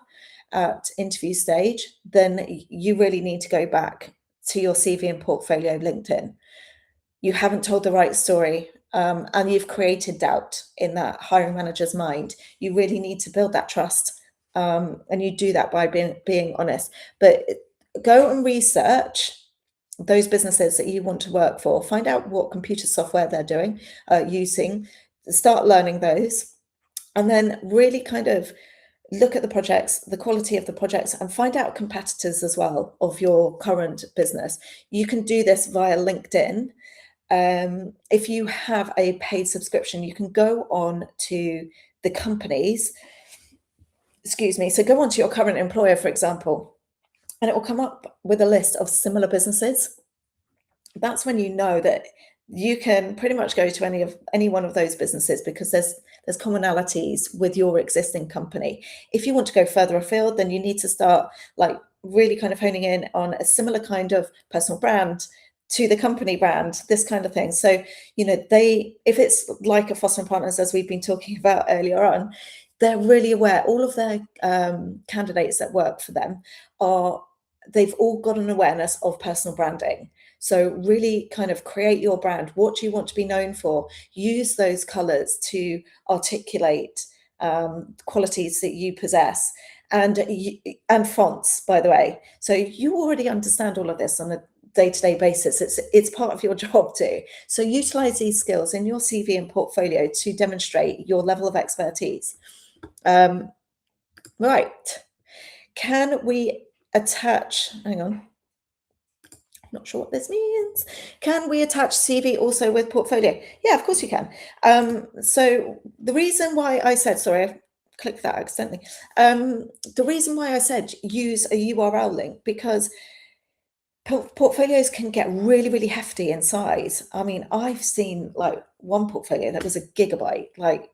at interview stage, then you really need to go back to your CV and portfolio LinkedIn. You haven't told the right story, and you've created doubt in that hiring manager's mind. You really need to build that trust, and you do that by being honest. But go and research those businesses that you want to work for. Find out what computer software they're using, start learning those, and then really kind of look at the projects, the quality of the projects, and find out competitors as well of your current business. You can do this via LinkedIn. If you have a paid subscription, you can go on to the companies, so go on to your current employer, for example, and it will come up with a list of similar businesses. That's when you know that you can pretty much go to any one of those businesses because there's commonalities with your existing company. If you want to go further afield, then you need to start like really kind of honing in on a similar kind of personal brand to the company brand, this kind of thing. So, if it's like a Foster and Partners, as we've been talking about earlier on, they're really aware. All of their candidates that work for them they've all got an awareness of personal branding. So really kind of create your brand. What do you want to be known for? Use those colors to articulate qualities that you possess, and fonts, by the way. So you already understand all of this on a day-to-day basis. It's part of your job too. So utilize these skills in your CV and portfolio to demonstrate your level of expertise. Right. Can we attach, hang on, not sure what this means. Can we attach CV also with portfolio? Yeah, of course you can. So the reason why I said, sorry, I clicked that accidentally. The reason why I said use a URL link, because portfolios can get really, really hefty in size. I mean, I've seen like one portfolio that was a gigabyte. Like,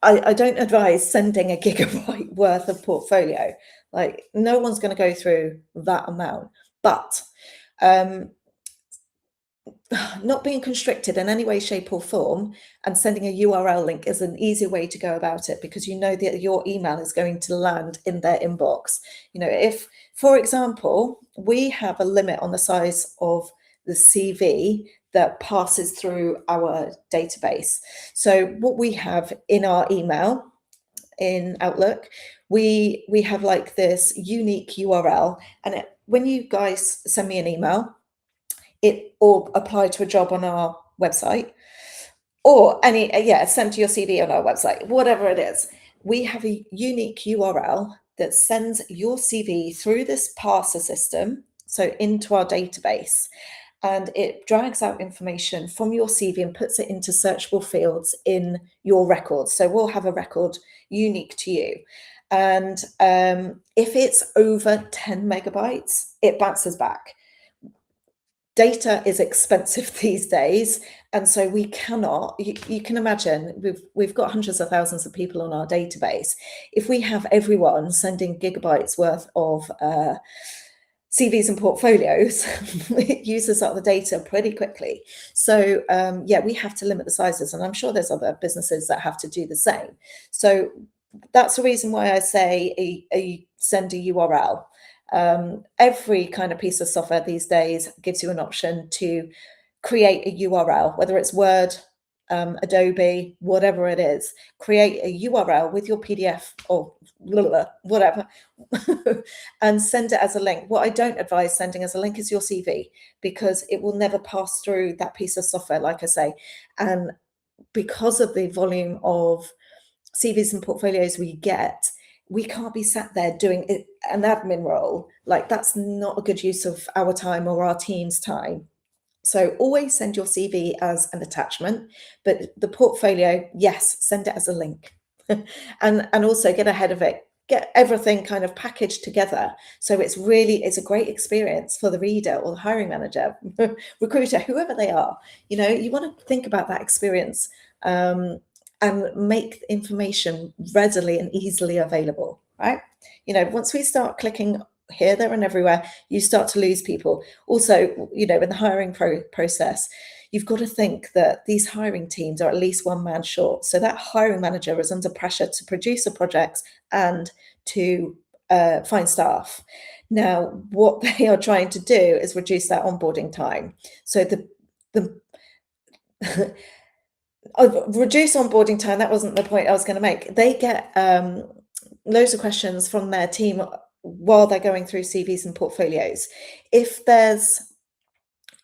I don't advise sending a gigabyte worth of portfolio. Like, no one's going to go through that amount. But not being constricted in any way, shape, or form, and sending a URL link is an easier way to go about it, because you know that your email is going to land in their inbox. If, for example, we have a limit on the size of the CV that passes through our database. So what we have in our email in Outlook, we have like this unique URL, and when you guys send me an email, or apply to a job on our website, or send to your CV on our website, whatever it is, we have a unique URL that sends your CV through this parser system, so into our database, and it drags out information from your CV and puts it into searchable fields in your records. So we'll have a record unique to you. And if it's over 10 megabytes, it bounces back. Data is expensive these days, and so we cannot, you can imagine, we've got hundreds of thousands of people on our database. If we have everyone sending gigabytes worth of CVs and portfolios, it uses up the data pretty quickly. So we have to limit the sizes, and I'm sure there's other businesses that have to do the same. So that's the reason why I say send a URL. Every kind of piece of software these days gives you an option to create a URL, whether it's Word, Adobe, whatever it is. Create a URL with your PDF or whatever and send it as a link. What I don't advise sending as a link is your CV, because it will never pass through that piece of software, like I say. And because of the volume of CVs and portfolios we get, we can't be sat there doing an admin role. Like, that's not a good use of our time or our team's time. So always send your CV as an attachment, but the portfolio, yes, send it as a link. and also get ahead of it. Get everything kind of packaged together. So it's a great experience for the reader or the hiring manager, recruiter, whoever they are. You want to think about that experience and make information readily and easily available, right? Once we start clicking here, there, and everywhere, you start to lose people. Also, in the hiring process, you've got to think that these hiring teams are at least one man short. So that hiring manager is under pressure to produce the projects and to find staff. Now, what they are trying to do is reduce that onboarding time. So reduce onboarding time, that wasn't the point I was going to make. They get loads of questions from their team while they're going through CVs and portfolios.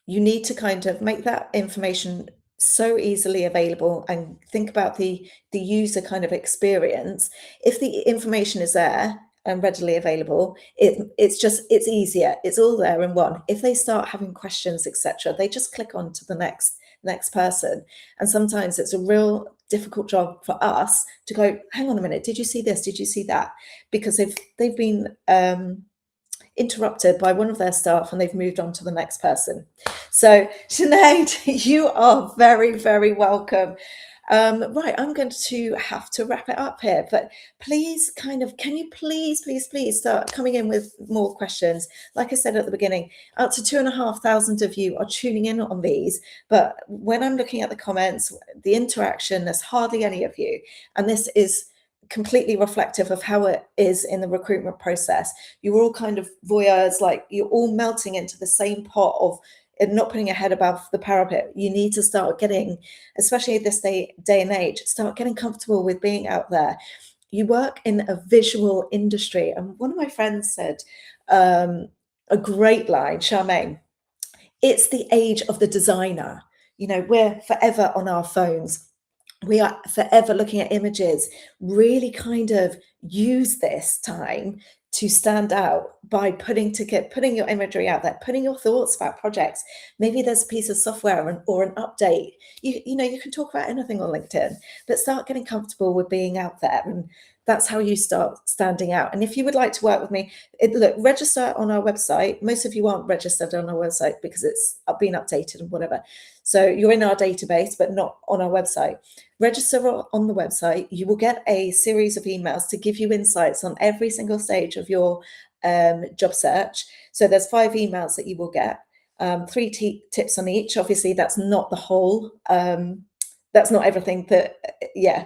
You need to kind of make that information so easily available and think about the user kind of experience. If the information is there and readily available, it's easier. It's all there in one. If they start having questions, etc., they just click on to the next person. And sometimes it's a real difficult job for us to go, hang on a minute, did you see this? Did you see that? Because if they've been interrupted by one of their staff and they've moved on to the next person. So Sinead, you are very, very welcome. Right, I'm going to have to wrap it up here, but please can you please start coming in with more questions? Like I said at the beginning, up to 2,500 of you are tuning in on these, but when I'm looking at the comments, the interaction, there's hardly any of you. And this is completely reflective of how it is in the recruitment process. You're all kind of voyeurs, like you're all melting into the same pot of and not putting your head above the parapet. You need to start getting, especially this day and age, start getting comfortable with being out there. You work in a visual industry. And one of my friends said a great line, Charmaine, it's the age of the designer. You know, we're forever on our phones. We are forever looking at images. Really kind of use this time to stand out by putting your imagery out there, putting your thoughts about projects. Maybe there's a piece of software or an update. You know, you can talk about anything on LinkedIn, but start getting comfortable with being out there. And that's how you start standing out. And if you would like to work with me, look, register on our website. Most of you aren't registered on our website because it's been updated and whatever. So you're in our database, but not on our website. Register on the website. You will get a series of emails to give you insights on every single stage of your job search. So there's 5 emails that you will get, 3 tips on each. Obviously, that's not the whole. That's not everything that,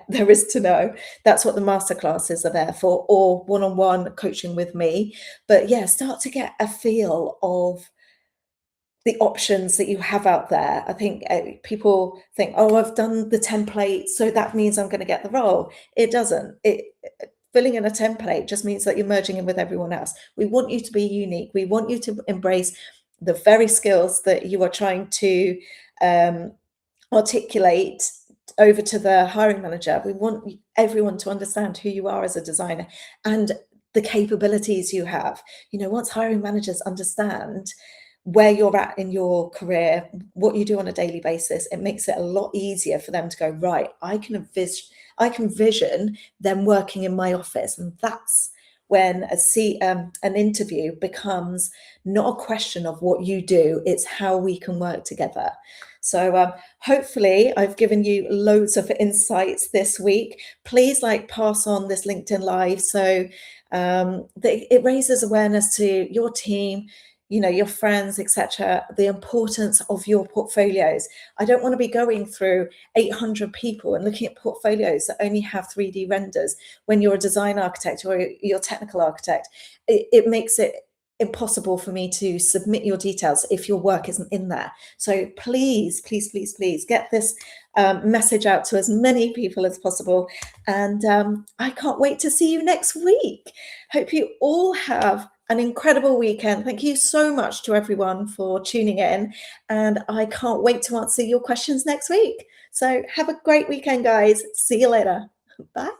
there is to know. That's what the masterclasses are there for, or one-on-one coaching with me. But start to get a feel of the options that you have out there. I think people think, oh, I've done the template, so that means I'm going to get the role. It doesn't. Filling in a template just means that you're merging in with everyone else. We want you to be unique. We want you to embrace the very skills that you are trying to articulate over to the hiring manager. We want everyone to understand who you are as a designer and the capabilities you have. You know, once hiring managers understand where you're at in your career, what you do on a daily basis, it makes it a lot easier for them to go, right, I can vision them working in my office. And that's when an interview becomes not a question of what you do, it's how we can work together. So hopefully I've given you loads of insights this week. Please pass on this LinkedIn Live so that it raises awareness to your team, you know, your friends, etc., the importance of your portfolios. I don't want to be going through 800 people and looking at portfolios that only have 3D renders when you're a design architect or you're a technical architect. It makes it impossible for me to submit your details if your work isn't in there. So please get this message out to as many people as possible. And I can't wait to see you next week. Hope you all have an incredible weekend. Thank you so much to everyone for tuning in. And I can't wait to answer your questions next week. So have a great weekend, guys. See you later. Bye.